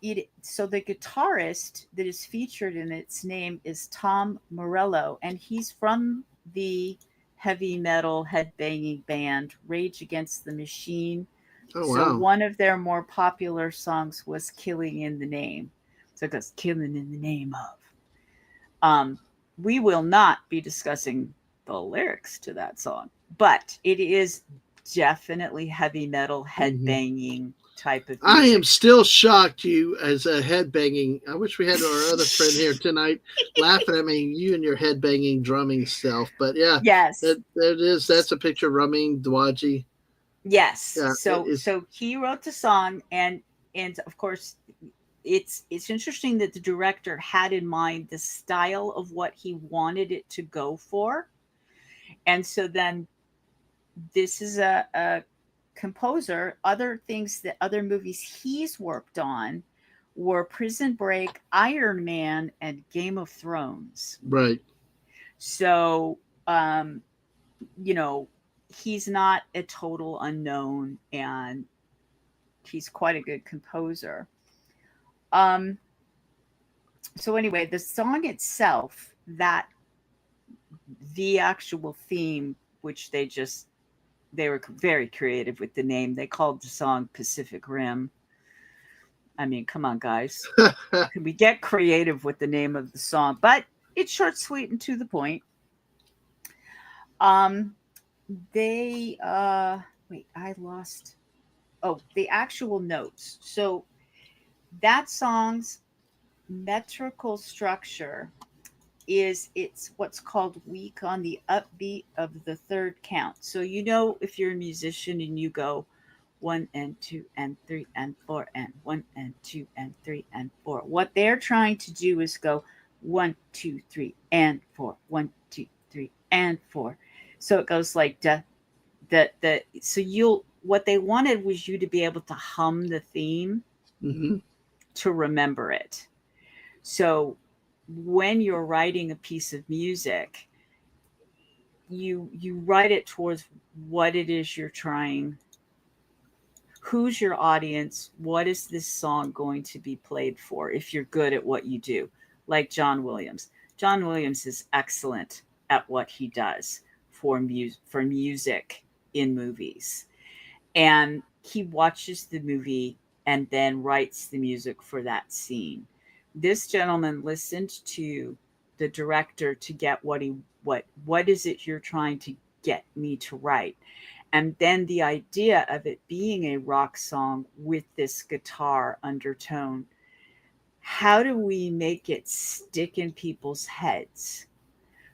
Speaker 2: It so the guitarist that is featured in its name is Tom Morello, and he's from the heavy metal headbanging band Rage Against the Machine.
Speaker 1: Oh
Speaker 2: So
Speaker 1: wow.
Speaker 2: one of their more popular songs was "Killing in the Name." So it goes "Killing in the Name of." Um, we will not be discussing the lyrics to that song, but it is definitely heavy metal
Speaker 1: hmm
Speaker 2: headbanging type of
Speaker 1: I am
Speaker 2: music.
Speaker 1: still shocked you as a headbanging. I wish we had our other friend here tonight laughing at me, you and your headbanging drumming self. But yeah,
Speaker 2: Yes.
Speaker 1: that is that's a picture of Ramin Dawadi.
Speaker 2: Yes.
Speaker 1: Yeah, it is.
Speaker 2: So he wrote the song, and of course it's interesting that the director had in mind the style of what he wanted it to go for. And so then this is a composer. Other things that other movies he's worked on were Prison Break, Iron Man, and Game of Thrones.
Speaker 1: Right.
Speaker 2: So, um, you know, he's not a total unknown, and he's quite a good composer. Um, so anyway, the song itself, that the actual theme, which they were very creative with the name. They called the song Pacific Rim. I mean, come on, guys. Can we get creative with the name of the song? But it's short, sweet, and to the point. Um, they wait, I lost. Oh, the actual notes. So that song's metrical structure is it's what's called weak on the upbeat of the third count. So if you're a musician and you go one and two and three and four and one and two and three and four. What they're trying to do is go 1, 2, 3 and 4, 1, 2, 3 and 4. So it goes like the so you'll what they wanted was you to be able to hum the theme
Speaker 1: hmm
Speaker 2: to remember it. So when you're writing a piece of music, you write it towards what it is you're trying, who's your audience, what is this song going to be played for if you're good at what you do. Like John Williams. John Williams is excellent at what he does for music in movies. And he watches the movie and then writes the music for that scene. This gentleman listened to the director to get what is it you're trying to get me to write. And then the idea of it being a rock song with this guitar undertone, how do we make it stick in people's heads?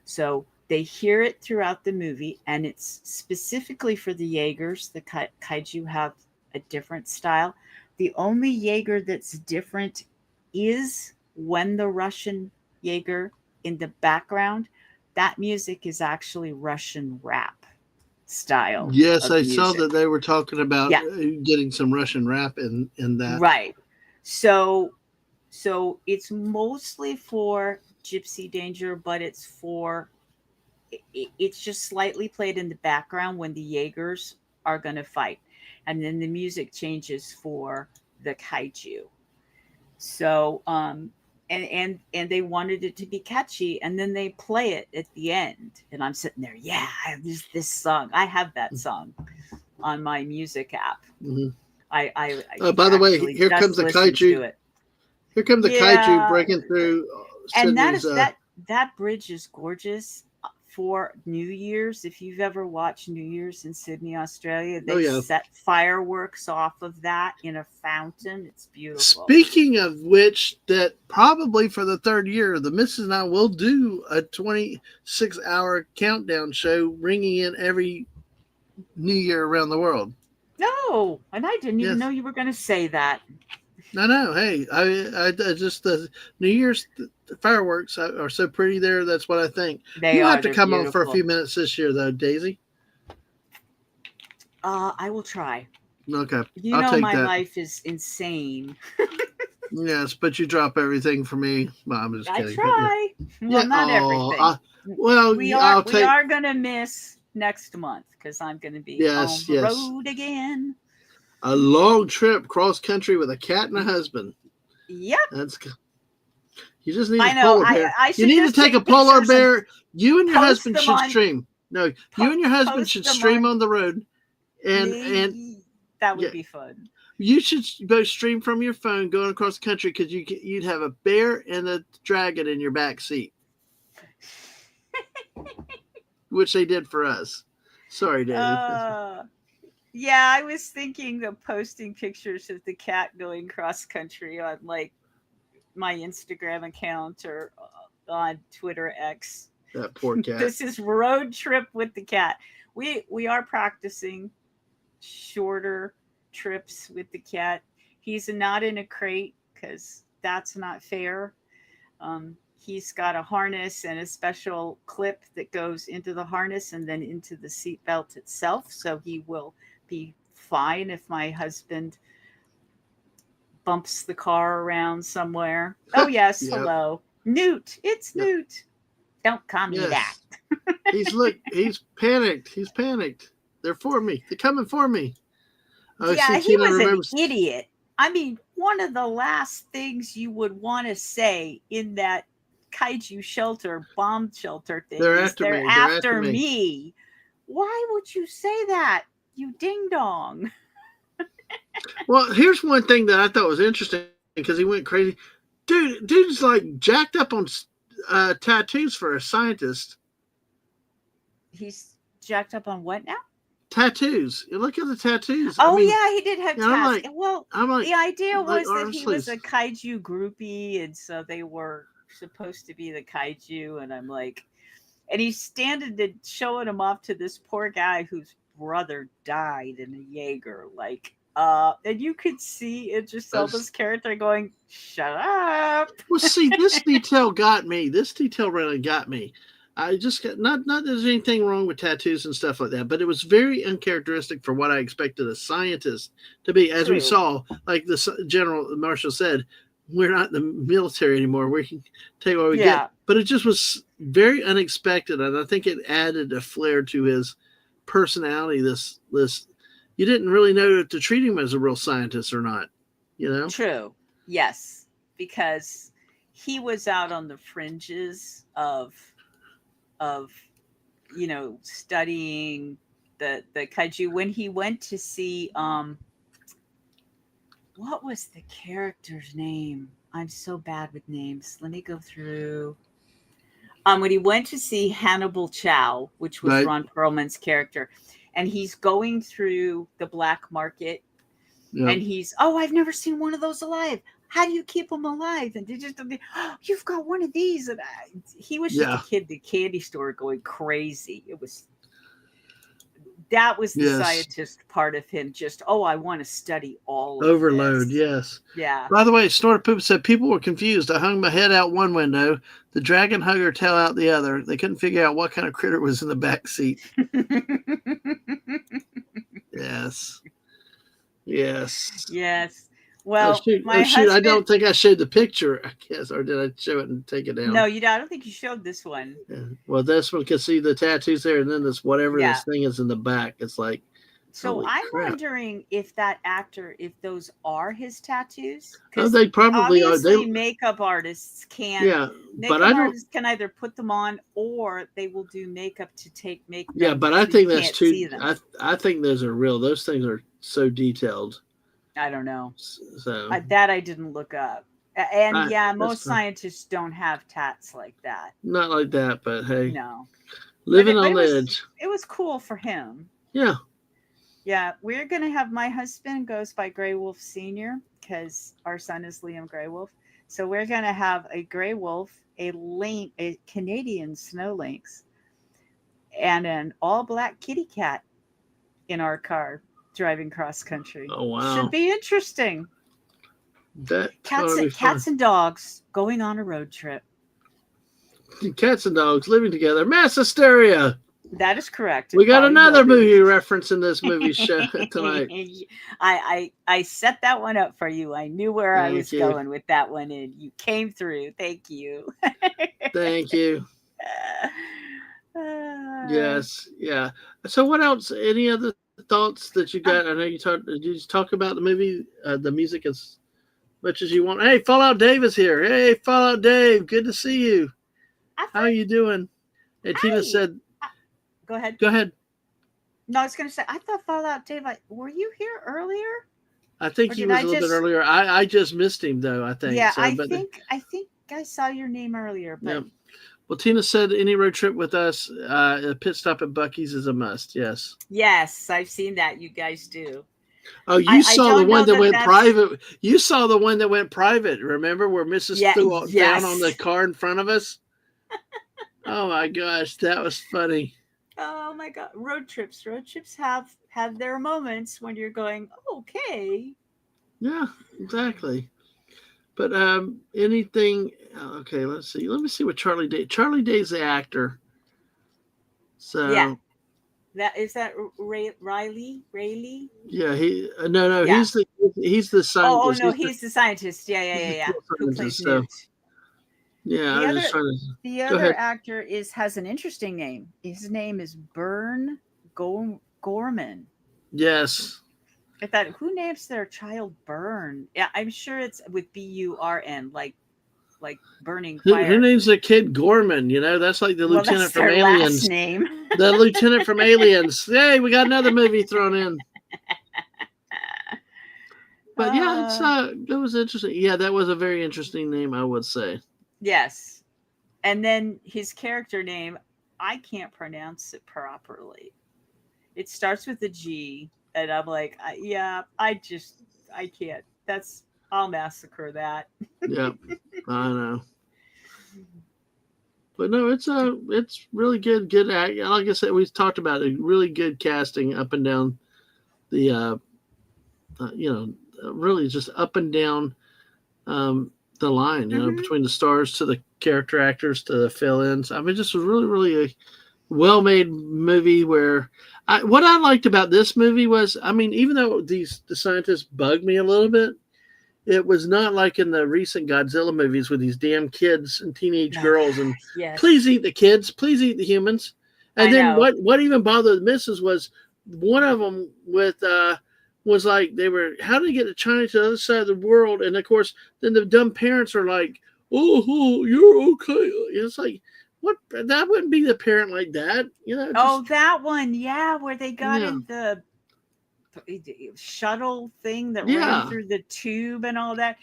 Speaker 2: So they hear it throughout the movie, and it's specifically for the Jaegers. The kaiju have a different style. The only Jaeger that's different is when the Russian Jaeger in the background, that music is actually Russian rap style
Speaker 1: Yes,
Speaker 2: of
Speaker 1: I saw
Speaker 2: music.
Speaker 1: that they were talking about
Speaker 2: Yeah,
Speaker 1: getting some Russian rap in that.
Speaker 2: right. So it's mostly for Gypsy Danger, but it's just slightly played in the background when the Jaegers are going to fight. And then the music changes for the kaiju. So and they wanted it to be catchy, and then they play it at the end, and I'm sitting there, yeah, I have this song. I have that song on my music app.
Speaker 1: Mm-hmm.
Speaker 2: I
Speaker 1: By the way,
Speaker 2: actually
Speaker 1: here comes
Speaker 2: just
Speaker 1: the
Speaker 2: listened
Speaker 1: kaiju.
Speaker 2: to it.
Speaker 1: Here comes the kaiju
Speaker 2: Yeah,
Speaker 1: breaking through
Speaker 2: and
Speaker 1: Sydney's.
Speaker 2: that bridge is gorgeous for New Year's. If you've ever watched New Year's in Sydney, Australia,
Speaker 1: Oh
Speaker 2: they
Speaker 1: yeah.
Speaker 2: set fireworks off of that in a fountain. It's beautiful.
Speaker 1: Speaking of which, that probably for the third year, the missus and I will do a 26-hour countdown show, ringing in every New Year around the world.
Speaker 2: No, and I didn't even know
Speaker 1: Yes,
Speaker 2: you were going to say that.
Speaker 1: I know. Hey, I just the New Year's fireworks are so pretty there. That's what I think.
Speaker 2: They
Speaker 1: You'll have
Speaker 2: are.
Speaker 1: to
Speaker 2: They're
Speaker 1: come on for a
Speaker 2: beautiful.
Speaker 1: few minutes this year, though, Daisy.
Speaker 2: I will try.
Speaker 1: Okay,
Speaker 2: You
Speaker 1: I'll
Speaker 2: know,
Speaker 1: take
Speaker 2: my
Speaker 1: that.
Speaker 2: life is insane.
Speaker 1: Yes, but you drop everything for me. Well, I'm just
Speaker 2: I
Speaker 1: kidding, but yeah,
Speaker 2: try. Well,
Speaker 1: yeah.
Speaker 2: not
Speaker 1: Oh,
Speaker 2: everything.
Speaker 1: well, I'll
Speaker 2: We
Speaker 1: take.
Speaker 2: are gonna miss next month because I'm gonna be on
Speaker 1: Yes,
Speaker 2: the
Speaker 1: yes.
Speaker 2: road again.
Speaker 1: A long trip cross country with a cat and a husband.
Speaker 2: Yep,
Speaker 1: That's you just need a
Speaker 2: I know.
Speaker 1: polar bear.
Speaker 2: I
Speaker 1: You
Speaker 2: should
Speaker 1: need to
Speaker 2: just
Speaker 1: take a
Speaker 2: take
Speaker 1: polar
Speaker 2: pictures and
Speaker 1: bear. You and your
Speaker 2: post
Speaker 1: husband
Speaker 2: them
Speaker 1: should
Speaker 2: on
Speaker 1: stream. No, you and your husband
Speaker 2: post
Speaker 1: should
Speaker 2: them
Speaker 1: stream
Speaker 2: on.
Speaker 1: on the road, and
Speaker 2: That
Speaker 1: yeah,
Speaker 2: would be fun.
Speaker 1: you should both stream from your phone going across the country because you'd have a bear and a dragon in your back seat, which they did for us. Sorry, Daisy.
Speaker 2: Uh, yeah, I was thinking of posting pictures of the cat going cross country on like my Instagram account or on Twitter X.
Speaker 1: That poor cat.
Speaker 2: This is road trip with the cat. We are practicing shorter trips with the cat. He's not in a crate because that's not fair. He's got a harness and a special clip that goes into the harness and then into the seat belt itself. So he will be fine if my husband bumps the car around somewhere. Oh, yes.
Speaker 1: Yep.
Speaker 2: Hello. Newt. It's
Speaker 1: Yep.
Speaker 2: Newt. Don't call me that.
Speaker 1: Yes. He's panicked. He's panicked. They're for me. They're coming for me. Oh,
Speaker 2: Yeah,
Speaker 1: see,
Speaker 2: he
Speaker 1: Tina
Speaker 2: was an
Speaker 1: remembers.
Speaker 2: idiot. I mean, one of the last things you would want to say in that kaiju shelter, bomb shelter thing
Speaker 1: They're
Speaker 2: is
Speaker 1: after
Speaker 2: they're
Speaker 1: me. They're after
Speaker 2: after
Speaker 1: me.
Speaker 2: me. Why would you say that? You ding dong.
Speaker 1: Well, here's one thing that I thought was interesting because he went crazy. Dude's like jacked up on tattoos for a scientist.
Speaker 2: He's jacked up on what now?
Speaker 1: Tattoos. You look at the tattoos. I
Speaker 2: Oh
Speaker 1: mean,
Speaker 2: yeah, he did have
Speaker 1: I'm
Speaker 2: tats.
Speaker 1: like,
Speaker 2: Well,
Speaker 1: I'm like,
Speaker 2: the idea
Speaker 1: like
Speaker 2: was that
Speaker 1: arm
Speaker 2: he was
Speaker 1: sleeves.
Speaker 2: a kaiju groupie, and so they were supposed to be the kaiju. And I'm like, and he's standing and showing him off to this poor guy whose brother died in a Jaeger. Like, and you could see Idris Elba's character going, "Shut up."
Speaker 1: Well, see, this detail got me. This detail really got me. I just got not there's anything wrong with tattoos and stuff like that, but it was very uncharacteristic for what I expected a scientist to be. As we
Speaker 2: True.
Speaker 1: saw, like the General Marshall said, we're not in the military anymore. We can take what we get.
Speaker 2: Yeah.
Speaker 1: But it just was very unexpected, and I think it added a flair to his personality. This you didn't really know to treat him as a real scientist or not. You know?
Speaker 2: True. Yes, because he was out on the fringes of studying the kaiju when he went to see what was the character's name? I'm so bad with names. Let me go through. When he went to see Hannibal Chow, which was
Speaker 1: Right?
Speaker 2: Ron Perlman's character, and he's going through the black market,
Speaker 1: Yeah.
Speaker 2: and I've never seen one of those alive. How do you keep them alive? And you've got one of these. And he was just a kid at the candy store going crazy. It was That was the
Speaker 1: Yes.
Speaker 2: scientist part of him. Just, oh, I want to study all of
Speaker 1: Overload,
Speaker 2: this.
Speaker 1: yes.
Speaker 2: Yeah.
Speaker 1: By the way, Snorted Poop said people were confused. I hung my head out one window, the dragon hung her tail out the other. They couldn't figure out what kind of critter was in the back seat. Yes. Yes.
Speaker 2: Yes.
Speaker 1: Oh
Speaker 2: Well,
Speaker 1: shoot! Oh
Speaker 2: my
Speaker 1: shoot! I
Speaker 2: husband.
Speaker 1: don't think I showed the picture. I guess, or did I show it and take it
Speaker 2: No,
Speaker 1: down?
Speaker 2: I don't think you showed this one.
Speaker 1: Yeah. Well, this one can see the tattoos there, and then this whatever
Speaker 2: Yeah.
Speaker 1: this thing is in the back. It's like,
Speaker 2: So
Speaker 1: holy
Speaker 2: I'm
Speaker 1: crap!
Speaker 2: wondering if that actor, if those are his tattoos,
Speaker 1: Oh,
Speaker 2: because
Speaker 1: they probably are. They
Speaker 2: obviously
Speaker 1: yeah, but
Speaker 2: makeup
Speaker 1: I don't.
Speaker 2: artists can either put them on or they will do makeup to make
Speaker 1: Yeah,
Speaker 2: them
Speaker 1: but I
Speaker 2: so you
Speaker 1: think that's
Speaker 2: can't see
Speaker 1: too.
Speaker 2: them.
Speaker 1: I think those are real. Those things are so detailed.
Speaker 2: I don't know.
Speaker 1: So
Speaker 2: That I didn't look up. And yeah,
Speaker 1: that's
Speaker 2: most
Speaker 1: fine.
Speaker 2: scientists don't have tats like that.
Speaker 1: Not like that, but hey,
Speaker 2: No.
Speaker 1: living
Speaker 2: But
Speaker 1: on the edge.
Speaker 2: it was cool for him.
Speaker 1: Yeah.
Speaker 2: Yeah, we're gonna have my husband goes by Grey Wolf Senior because our son is Liam Grey Wolf. So we're gonna have a gray wolf, a Canadian snow lynx, and an all black kitty cat in our car driving cross country.
Speaker 1: Oh
Speaker 2: Should
Speaker 1: wow.
Speaker 2: be interesting.
Speaker 1: That's gonna be fun.
Speaker 2: Cats and dogs going on a road trip.
Speaker 1: Cats and dogs living together. Mass hysteria.
Speaker 2: That is correct.
Speaker 1: We got
Speaker 2: Probably
Speaker 1: another
Speaker 2: will be.
Speaker 1: movie reference in this movie show tonight.
Speaker 2: I set that one up for you. I knew where I was
Speaker 1: Thank you.
Speaker 2: going with that one, and you came through. Thank you.
Speaker 1: Thank you.
Speaker 2: Uh,
Speaker 1: Yes. Yeah. So what else? Any other thoughts that you got? I know you talked. Did you just talk about the movie, the music as much as you want? Hey, Fallout Dave is here. Hey, Fallout Dave. Good to see you. How are you doing? And Tina said,
Speaker 2: Go ahead.
Speaker 1: Go ahead.
Speaker 2: No, I was going to say, I thought Fallout Dave, were you here earlier?
Speaker 1: I think he was a little bit earlier. I just missed him though. I think.
Speaker 2: Yeah,
Speaker 1: so,
Speaker 2: I think I saw your name earlier. But
Speaker 1: yeah. Well, Tina said any road trip with us, a pit stop at Buc-ee's is a must. Yes.
Speaker 2: Yes, I've seen that. You guys do.
Speaker 1: Oh, you saw the one that went private. You saw the one that went private. Remember where Mrs. threw down on the car in front of us? Oh my gosh, that was funny.
Speaker 2: Oh my god, road trips have their moments when you're going, okay.
Speaker 1: Yeah, exactly. But anything? Okay, let's see. Let me see what Charlie Day. Charlie Day's the actor. So
Speaker 2: yeah, that Riley.
Speaker 1: Yeah, no. Yeah. He's the scientist.
Speaker 2: Oh no, he's the scientist. Yeah. Who plays Newt?
Speaker 1: Yeah, I was just trying to.
Speaker 2: The other actor has an interesting name. His name is Burn Gorman.
Speaker 1: Yes.
Speaker 2: I thought, who names their child Burn? Yeah, I'm sure it's with Burn, like burning fire.
Speaker 1: Who names the kid Gorman? You know, that's like the lieutenant from Aliens.
Speaker 2: Last name.
Speaker 1: The lieutenant from Aliens. Hey, we got another movie thrown in. But yeah, it was interesting. Yeah, that was a very interesting name, I would say.
Speaker 2: Yes. And then his character name, I can't pronounce it properly. It starts with a G, and I'm like, I can't. I'll massacre that.
Speaker 1: Yeah, I know. But no, it's really good act. Like I said, we talked about it. Really good casting up and down the, really just up and down the line, between the stars to the character actors to the fill-ins. I mean, just was really, really a well-made movie where what I liked about this movie was, I mean, even though the scientists bugged me a little bit, it was not like in the recent Godzilla movies with these damn kids and teenage girls and please eat the kids, please eat the humans. And then what even bothered the missus was one of them was like, how did they get to China to the other side of the world? And of course, then the dumb parents are like, oh, you're okay. It's like, what? That wouldn't be the parent like that,
Speaker 2: that one, where they got in the shuttle thing that ran through the tube and all that,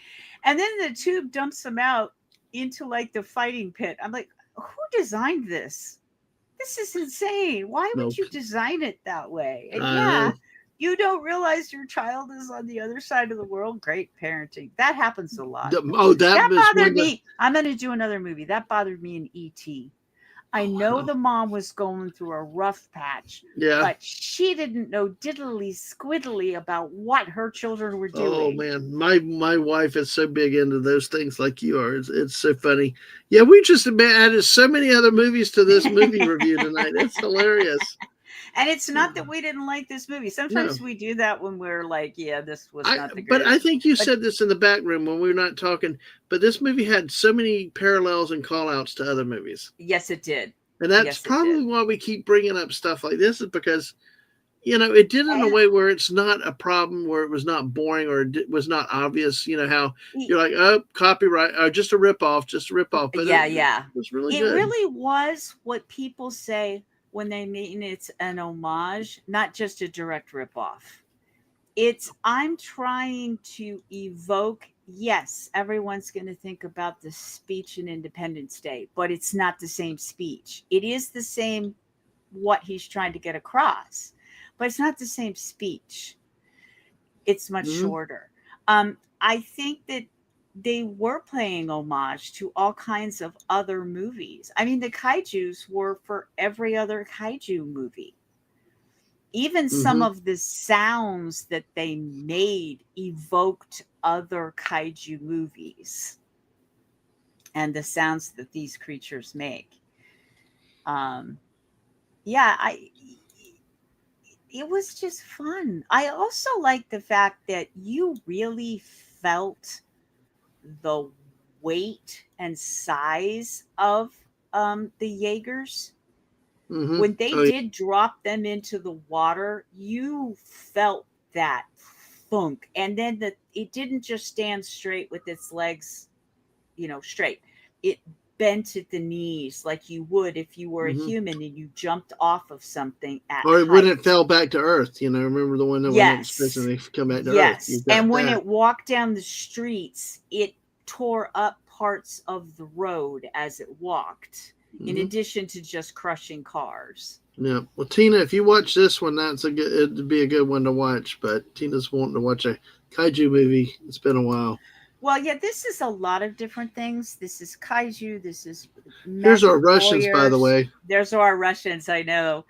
Speaker 2: and then the tube dumps them out into like the fighting pit. I'm like, who designed this? This is insane. Why would you design it that way? And you don't realize your child is on the other side of the world. Great parenting. That happens a lot.
Speaker 1: That
Speaker 2: bothered me. I'm going to do another movie. That bothered me in E.T. I know the mom was going through a rough patch,
Speaker 1: Yeah.
Speaker 2: but she didn't know diddly squiddly about what her children were
Speaker 1: Oh
Speaker 2: doing.
Speaker 1: man, my wife is so big into those things like you are. It's so funny. Yeah, we just added so many other movies to this movie review tonight. It's hilarious.
Speaker 2: And it's not that we didn't like this movie.
Speaker 1: No,
Speaker 2: Sometimes we do that when we're like, yeah, this was
Speaker 1: I
Speaker 2: not the
Speaker 1: but I
Speaker 2: greatest.
Speaker 1: think you
Speaker 2: But
Speaker 1: said this in the back room when we were not talking. But this movie had so many parallels and call outs to other movies,
Speaker 2: yes, it did.
Speaker 1: and that's
Speaker 2: Yes, it did.
Speaker 1: probably why we keep bringing up stuff like this. Is because it did in a
Speaker 2: And
Speaker 1: way where it's not a problem, where it was not boring or it was not obvious. You know how
Speaker 2: y-
Speaker 1: you're like, oh, copyright, or just a rip off, just a rip off. But it
Speaker 2: yeah, yeah.
Speaker 1: was really
Speaker 2: It
Speaker 1: good.
Speaker 2: really was what people say when they mean it's an homage, not just a direct ripoff. It's I'm trying to evoke, yes, everyone's going to think about the speech in Independence Day, but it's not the same speech. It is the same what he's trying to get across, but it's not the same speech. It's much
Speaker 1: Hmm.
Speaker 2: shorter. I think that they were playing homage to all kinds of other movies. I mean, the kaijus were for every other kaiju movie. Even some
Speaker 1: Hmm.
Speaker 2: of the sounds that they made evoked other kaiju movies and the sounds that these creatures make. Um, yeah, it was just fun. I also like the fact that you really felt the weight and size of the Jaegers.
Speaker 1: Hmm.
Speaker 2: When they
Speaker 1: Oh yeah.
Speaker 2: did drop them into the water, you felt that thunk. And then it didn't just stand straight with its legs, straight. It bent at the knees like you would if you were a
Speaker 1: Hmm.
Speaker 2: human and you jumped off of something at
Speaker 1: Or when it
Speaker 2: height.
Speaker 1: fell back to Earth, remember the one that went up in space and
Speaker 2: Yes.
Speaker 1: they come back to Earth? You
Speaker 2: Yes.
Speaker 1: got
Speaker 2: And when
Speaker 1: that.
Speaker 2: it walked down the streets, it tore up parts of the road as it walked, in
Speaker 1: Hmm.
Speaker 2: addition to just crushing cars.
Speaker 1: Yeah. Well, Tina, if you watch this one, it'd be a good one to watch. But Tina's wanting to watch a kaiju movie. It's been a while.
Speaker 2: Well, yeah, this is a lot of different ththings. This is kaiju. This is
Speaker 1: Here's
Speaker 2: mech
Speaker 1: our Russians, by the
Speaker 2: warriors.
Speaker 1: way.
Speaker 2: There's our Russians, I know,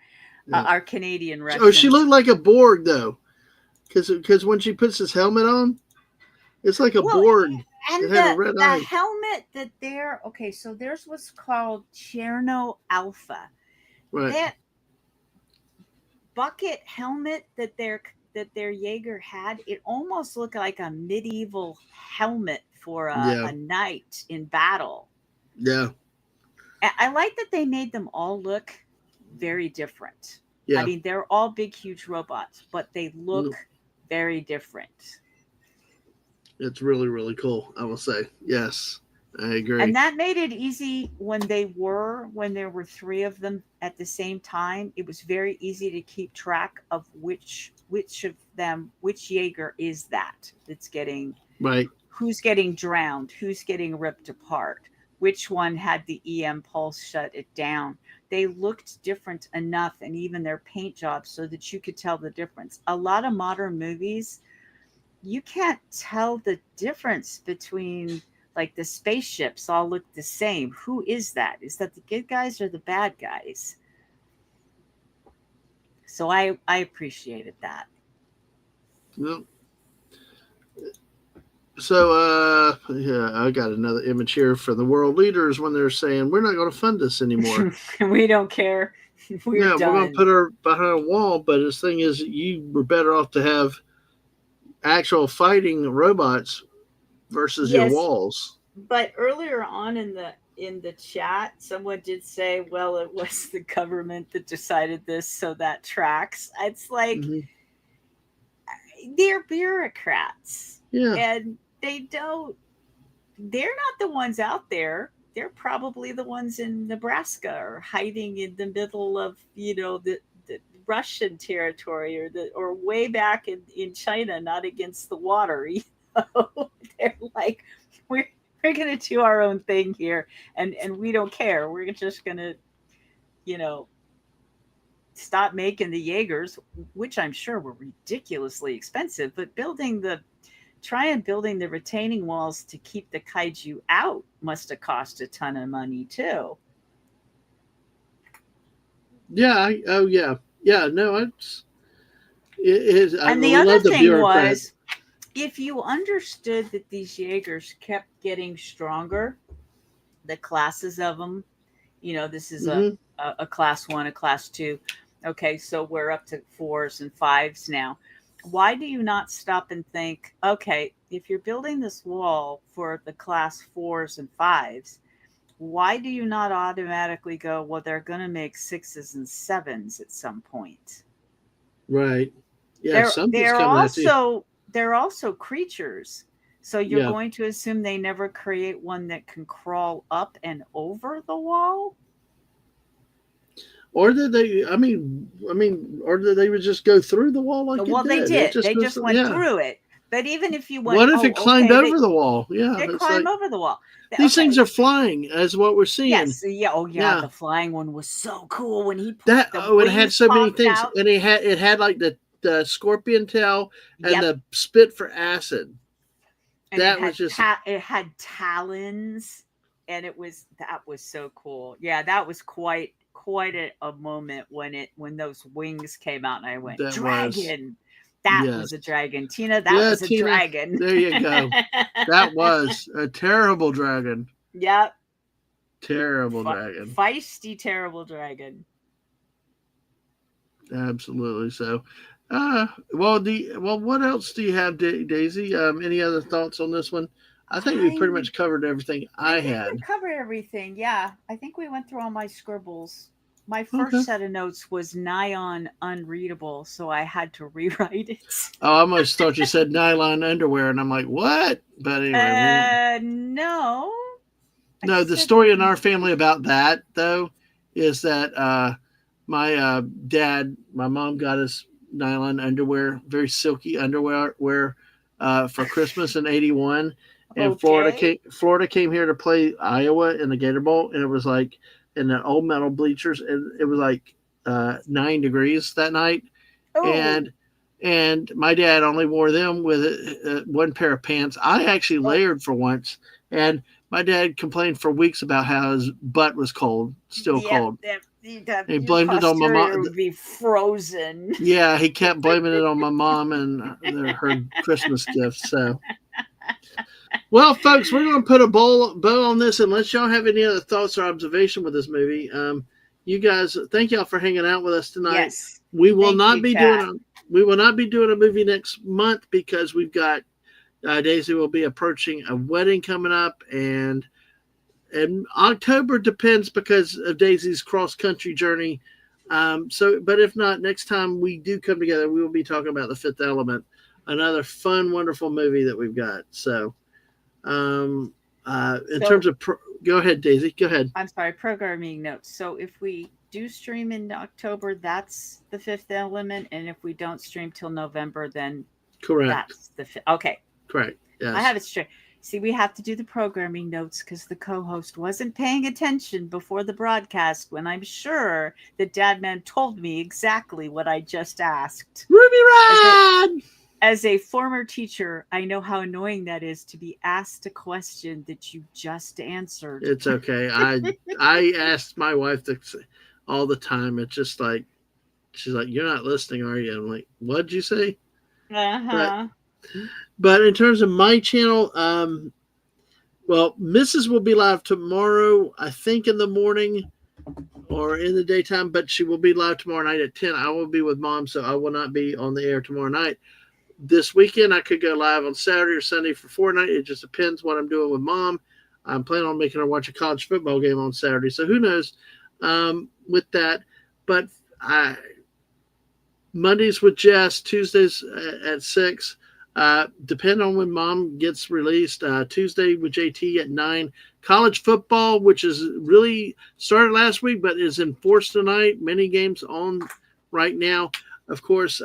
Speaker 1: Yeah.
Speaker 2: our Canadian
Speaker 1: Oh, she
Speaker 2: Russians.
Speaker 1: looked like a Borg though, because when she puts his helmet on, it's like a
Speaker 2: Well,
Speaker 1: Borg. It
Speaker 2: and
Speaker 1: had a
Speaker 2: the
Speaker 1: red
Speaker 2: the
Speaker 1: eye.
Speaker 2: helmet that they're okay. So there's what's called Cherno Alpha.
Speaker 1: Right.
Speaker 2: That bucket helmet that their Jaeger had, it almost looked like a medieval helmet for
Speaker 1: Yeah.
Speaker 2: a knight in battle.
Speaker 1: Yeah.
Speaker 2: I like that they made them all look very different. I
Speaker 1: Yeah.
Speaker 2: mean, they're all big, huge robots, but they look
Speaker 1: Mm,
Speaker 2: very different.
Speaker 1: it's really, really cool. I will say. Yes, I
Speaker 2: And
Speaker 1: agree.
Speaker 2: that made it easy when there were three of them at the same time. It was very easy to keep track of which of them, which Jaeger is that's getting
Speaker 1: Right.
Speaker 2: who's getting drowned, who's getting ripped apart, which one had the EM pulse shut it down. They looked different enough, and even their paint jobs, so that you could tell the difference. A lot of modern movies, you can't tell the difference between, like, the spaceships all look the same. Who is that? Is that the good guys or the bad guys? So I appreciated that.
Speaker 1: Yep. So, yeah, I got another image here for the world leaders when they're saying we're not going to fund this anymore.
Speaker 2: We don't care. We're
Speaker 1: Yeah, we're going to
Speaker 2: done.
Speaker 1: put her behind a wall. But the thing is, you were better off to have actual fighting robots versus your
Speaker 2: Yes,
Speaker 1: walls.
Speaker 2: but earlier on in the chat, someone did say, "Well, it was the government that decided this, so that tracks." It's like
Speaker 1: Hmm.
Speaker 2: they're bureaucrats,
Speaker 1: Yeah.
Speaker 2: and they don't. They're not the ones out there. They're probably the ones in Nebraska or hiding in the middle of the Russian territory or way back in China, not against the water. They're like, we're gonna do our own thing here, and we don't care. We're just gonna you know stop making the Jaegers, which I'm sure were ridiculously expensive, but building the retaining walls to keep the kaiju out must have cost a ton of money too.
Speaker 1: Yeah. Oh, yeah. Yeah. No, it is.
Speaker 2: And the
Speaker 1: We
Speaker 2: other
Speaker 1: love the
Speaker 2: thing
Speaker 1: bureaucrat.
Speaker 2: was, if you understood that these Jaegers kept getting stronger, the classes of them, this is a,
Speaker 1: Hmm.
Speaker 2: a class one, a class two. Okay, so we're up to fours and fives now. Why do you not stop and think, okay, if you're building this wall for the class fours and fives, why do you not automatically go, well, they're going to make sixes and sevens at some point?
Speaker 1: Right. Yeah.
Speaker 2: They're
Speaker 1: Something's
Speaker 2: they're
Speaker 1: coming at you.
Speaker 2: also they're also creatures. So you're
Speaker 1: Yeah.
Speaker 2: going to assume they never create one that can crawl up and over the wall?
Speaker 1: Or did they? Or did they would just go through the wall like it
Speaker 2: Well, they
Speaker 1: did? It
Speaker 2: did.
Speaker 1: just
Speaker 2: They
Speaker 1: was.
Speaker 2: just went
Speaker 1: Yeah.
Speaker 2: through it. But even if you went,
Speaker 1: What if
Speaker 2: oh,
Speaker 1: it climbed
Speaker 2: okay,
Speaker 1: over the wall? Yeah.
Speaker 2: they
Speaker 1: It's
Speaker 2: climb
Speaker 1: like
Speaker 2: over the wall.
Speaker 1: these things
Speaker 2: Okay,
Speaker 1: are flying, as what we're seeing.
Speaker 2: yes, yeah, oh yeah,
Speaker 1: Yeah.
Speaker 2: the flying one was so cool when
Speaker 1: That
Speaker 2: the
Speaker 1: it had
Speaker 2: wings
Speaker 1: so many
Speaker 2: popped
Speaker 1: things,
Speaker 2: out.
Speaker 1: and it had like the scorpion tail and
Speaker 2: Yep,
Speaker 1: the spit for acid.
Speaker 2: and
Speaker 1: That was just
Speaker 2: it had talons, and that was so cool. Yeah, that was quite a moment when those wings came out, and I went,
Speaker 1: that was
Speaker 2: dragon. That
Speaker 1: yes.
Speaker 2: was a dragon, Tina. That
Speaker 1: Yeah,
Speaker 2: was a
Speaker 1: Tina.
Speaker 2: dragon.
Speaker 1: There you go. That was a terrible dragon.
Speaker 2: Yep,
Speaker 1: Terrible dragon.
Speaker 2: feisty, terrible dragon.
Speaker 1: Absolutely. So, what else do you have, Daisy? Any other thoughts on this one? I think we pretty
Speaker 2: I
Speaker 1: much covered everything
Speaker 2: I
Speaker 1: I
Speaker 2: think we
Speaker 1: had.
Speaker 2: covered everything. Yeah, I think we went through all my scribbles. My first
Speaker 1: Okay.
Speaker 2: set of notes was nigh on unreadable, so I had to rewrite it.
Speaker 1: Oh, I almost thought you said nylon underwear, and I'm like, what? But anyway, we won't.
Speaker 2: No, I
Speaker 1: No, the
Speaker 2: said
Speaker 1: story in our family about that though is that my dad, my mom got us nylon underwear, very silky underwear, for Christmas in '81, and
Speaker 2: okay.
Speaker 1: Florida came here to play Iowa in the Gator Bowl, and it was like in the old metal bleachers, and it was like 9 degrees that night,
Speaker 2: Oh,
Speaker 1: and my dad only wore them with one pair of pants. I actually
Speaker 2: oh,
Speaker 1: layered for once, and my dad complained for weeks about how his butt was cold, still
Speaker 2: yep.
Speaker 1: cold. And he
Speaker 2: Your
Speaker 1: blamed it on my
Speaker 2: posterior
Speaker 1: mom.
Speaker 2: would be frozen.
Speaker 1: Yeah, he kept blaming it on my mom and her Christmas gifts. So, well, folks, we're going to put a bow on this. Unless y'all have any other thoughts or observation with this movie, you guys, thank y'all for hanging out with us tonight.
Speaker 2: Yes.
Speaker 1: We will
Speaker 2: Thank
Speaker 1: not
Speaker 2: you,
Speaker 1: be doing
Speaker 2: chat.
Speaker 1: a we will not be doing a movie next month because we've got Daisy will be approaching a wedding coming up, and October depends because of Daisy's cross country journey. But if not, next time we do come together, we will be talking about The Fifth Element, another fun, wonderful movie that we've got. So, in terms
Speaker 2: So
Speaker 1: of, go ahead, Daisy, go ahead.
Speaker 2: I'm sorry, programming notes. So if we do stream in October, that's the fifth element, and if we don't stream till November, then
Speaker 1: Correct,
Speaker 2: that's the fifth. Okay,
Speaker 1: correct,
Speaker 2: I
Speaker 1: yes.
Speaker 2: have it straight. See, we have to do the programming notes because the co-host wasn't paying attention before the broadcast. When I'm sure that Dadman told me exactly what I just asked.
Speaker 1: Ruby
Speaker 2: As a
Speaker 1: Rod.
Speaker 2: as a former teacher, I know how annoying that is to be asked a question that you just answered.
Speaker 1: It's okay. I asked my wife all the time. It's just like she's like, "You're not listening, are you?" I'm like, "What'd you say?"
Speaker 2: Uh
Speaker 1: But
Speaker 2: huh.
Speaker 1: in terms of my channel, well, Mrs. will be live tomorrow, I think in the morning or in the daytime, but she will be live tomorrow night at 10. I will be with mom, so I will not be on the air tomorrow night. This weekend, I could go live on Saturday or Sunday for Fortnite. It just depends what I'm doing with mom. I'm planning on making her watch a college football game on Saturday, so who knows with that. But I, Mondays with Jess, Tuesdays at 6. Depending on when mom gets released. Tuesday with JT at 9. College football, which is really started last week, but is enforced tonight. Many games on right now. Of course,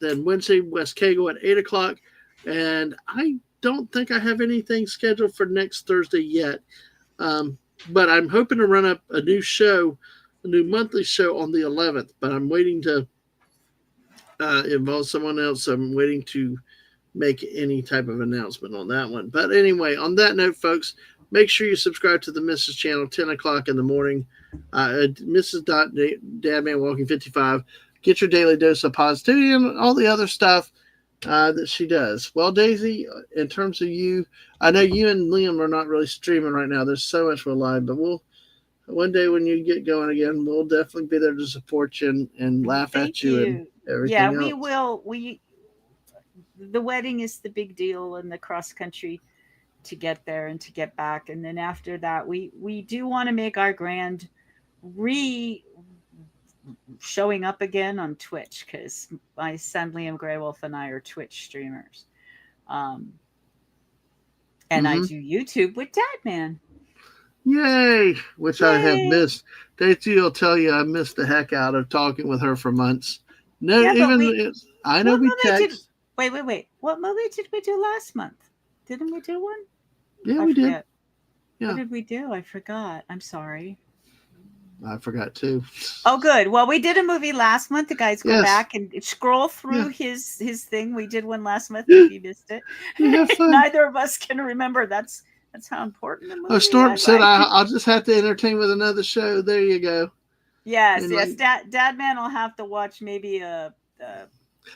Speaker 1: then Wednesday, West Cago at 8 o'clock. And I don't think I have anything scheduled for next Thursday yet. But I'm hoping to run up a new show, a new monthly show on the 11th. But I'm waiting to involve someone else. I'm waiting to make any type of announcement on that one. But anyway, on that note, folks, make sure you subscribe to the Mrs. channel, 10 o'clock in the morning. Mrs. Dadman Walking 55. Get your daily dose of positivity and all the other stuff that she does. Well, Daisy, in terms of you, I know you and Liam are not really streaming right now. There's so much we're live, but we'll one day when you get going again, we'll definitely be there to support you and laugh
Speaker 2: Thank
Speaker 1: at you and
Speaker 2: you. Yeah,
Speaker 1: everything
Speaker 2: we
Speaker 1: else.
Speaker 2: will. The wedding is the big deal, and the cross country to get there and to get back, and then after that, we do want to make our grand re showing up again on Twitch because my son Liam Greywolf and I are Twitch streamers. Um, and I
Speaker 1: Mm-hmm.
Speaker 2: do YouTube with Dadman.
Speaker 1: Yay! Which I have
Speaker 2: Yay!
Speaker 1: missed. Daisy will tell you I missed the heck out of talking with her for months. No,
Speaker 2: Yeah, but
Speaker 1: I know
Speaker 2: what
Speaker 1: we
Speaker 2: movie did
Speaker 1: text.
Speaker 2: wait. What movie did we do last month? Didn't we do one?
Speaker 1: Yeah,
Speaker 2: I
Speaker 1: we did.
Speaker 2: forget.
Speaker 1: Yeah,
Speaker 2: What did we do? I forgot. I'm sorry.
Speaker 1: I forgot too.
Speaker 2: Oh, good. Well, we did a movie last month. The guys go
Speaker 1: Yes.
Speaker 2: back and scroll through
Speaker 1: Yeah.
Speaker 2: his thing. We did one last month. If you missed it,
Speaker 1: We have fun.
Speaker 2: neither of us can remember. That's how important the movie.
Speaker 1: Oh, Storm said
Speaker 2: I
Speaker 1: I'll just have to entertain with another show. There you go.
Speaker 2: yes,
Speaker 1: And
Speaker 2: yes.
Speaker 1: like,
Speaker 2: Dadman will have to watch maybe a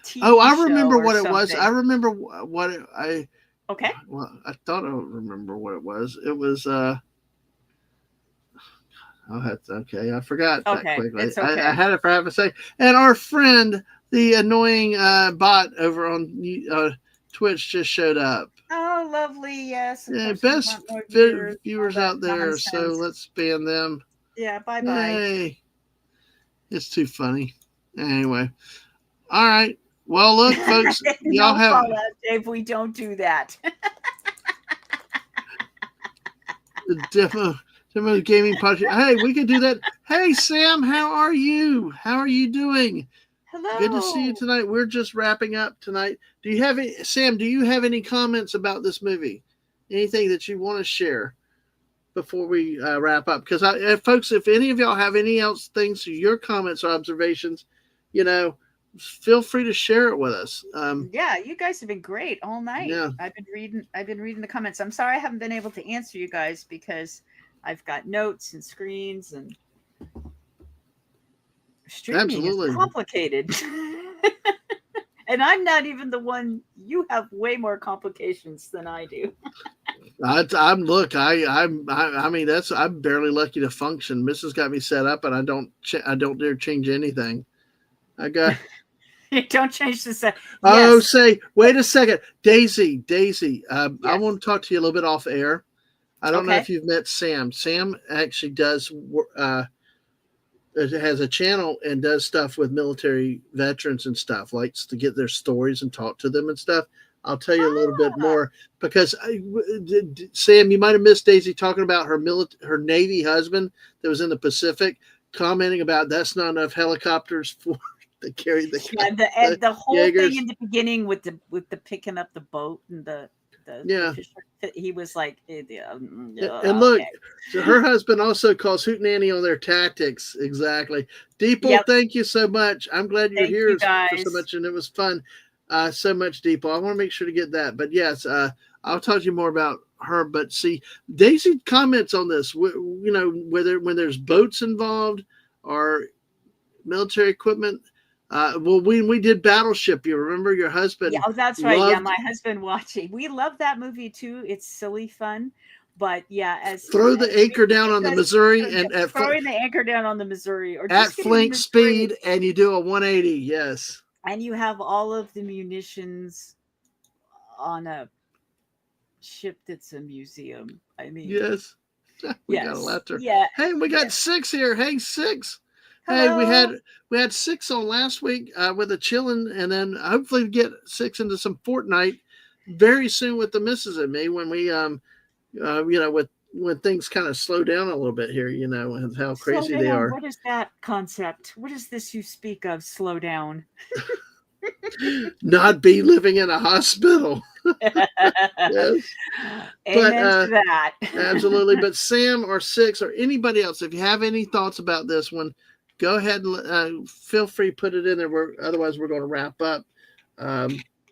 Speaker 2: TV
Speaker 1: oh, I
Speaker 2: show
Speaker 1: remember
Speaker 2: or
Speaker 1: what it was.
Speaker 2: something.
Speaker 1: I remember what I.
Speaker 2: Okay.
Speaker 1: Well, I thought I remember what it was. It was okay. I forgot that
Speaker 2: Okay.
Speaker 1: quickly.
Speaker 2: It's okay.
Speaker 1: I had it for half a second. And our friend, the annoying bot over on Twitch, just showed up.
Speaker 2: Oh, lovely. Yes.
Speaker 1: Yeah, best viewers out there. So let's spam them.
Speaker 2: Yeah. Bye bye.
Speaker 1: Yay! It's too funny. Anyway, all right. Well, look, folks, y'all have
Speaker 2: fallout, Dave. We don't do that.
Speaker 1: the demo gaming podcast. Hey, we can do that. Hey, Sam, how are you? How are you doing?
Speaker 2: Hello.
Speaker 1: Good to see you tonight. We're just wrapping up tonight. Do you have any, Sam? Do you have any comments about this movie? Anything that you want to share before we wrap up? Because, folks, if any of y'all have any else things, your comments or observations, feel free to share it with us.
Speaker 2: Yeah, you guys have been great all night.
Speaker 1: Yeah.
Speaker 2: I've been reading the comments. I'm sorry I haven't been able to answer you guys because I've got notes and screens and streaming
Speaker 1: Absolutely.
Speaker 2: is complicated. And I'm not even the one. You have way more complications than I do.
Speaker 1: I'm barely lucky to function. Mrs. got me set up, and I don't dare change anything. I got.
Speaker 2: Don't change the set.
Speaker 1: Oh,
Speaker 2: Yes.
Speaker 1: wait a second, Daisy.
Speaker 2: Yes.
Speaker 1: I want to talk to you a little bit off air. I don't know
Speaker 2: Okay.
Speaker 1: if you've met Sam. Sam actually does has a channel and does stuff with military veterans and stuff, likes to get their stories and talk to them and stuff. I'll tell you a little bit more because Sam, you might have missed Daisy talking about her Navy husband that was in the Pacific, commenting about that's not enough helicopters for to carry the
Speaker 2: the whole
Speaker 1: Jaegers.
Speaker 2: thing in the beginning with the picking up the boat and the he was like,
Speaker 1: and look, so her husband also calls Hootenanny on their tactics. Exactly. Deeple, Thank you so much. I'm glad you're here for so much, and it was fun. So much, Deeple. I want to make sure to get that. But yes, I'll talk to you more about her. But see, Daisy comments on this. Whether when there's boats involved or military equipment. When we did Battleship, you remember your husband?
Speaker 2: Yeah, that's right. Yeah, my husband watching. We love that movie too. It's silly fun, but yeah,
Speaker 1: throw the anchor down on the Missouri and
Speaker 2: throwing the anchor down on the Missouri or
Speaker 1: at flank speed, and you do a 180. Yes,
Speaker 2: and you have all of the munitions on a ship that's a museum. I mean,
Speaker 1: yes, we got a laughter.
Speaker 2: Yeah.
Speaker 1: Hey, we got 6 here. Hey, 6. Hello. Hey, we had 6 on last week with a chillin', and then hopefully get 6 into some Fortnite very soon with the missus and me when we when things kind of slow down a little bit here, and how crazy they are.
Speaker 2: What is that concept? What is this you speak of? Slow down.
Speaker 1: Not be living in a hospital. Yes.
Speaker 2: Amen to that.
Speaker 1: Absolutely. But Sam or 6 or anybody else, if you have any thoughts about this one, go ahead and feel free to put it in there. Otherwise, we're going to wrap up.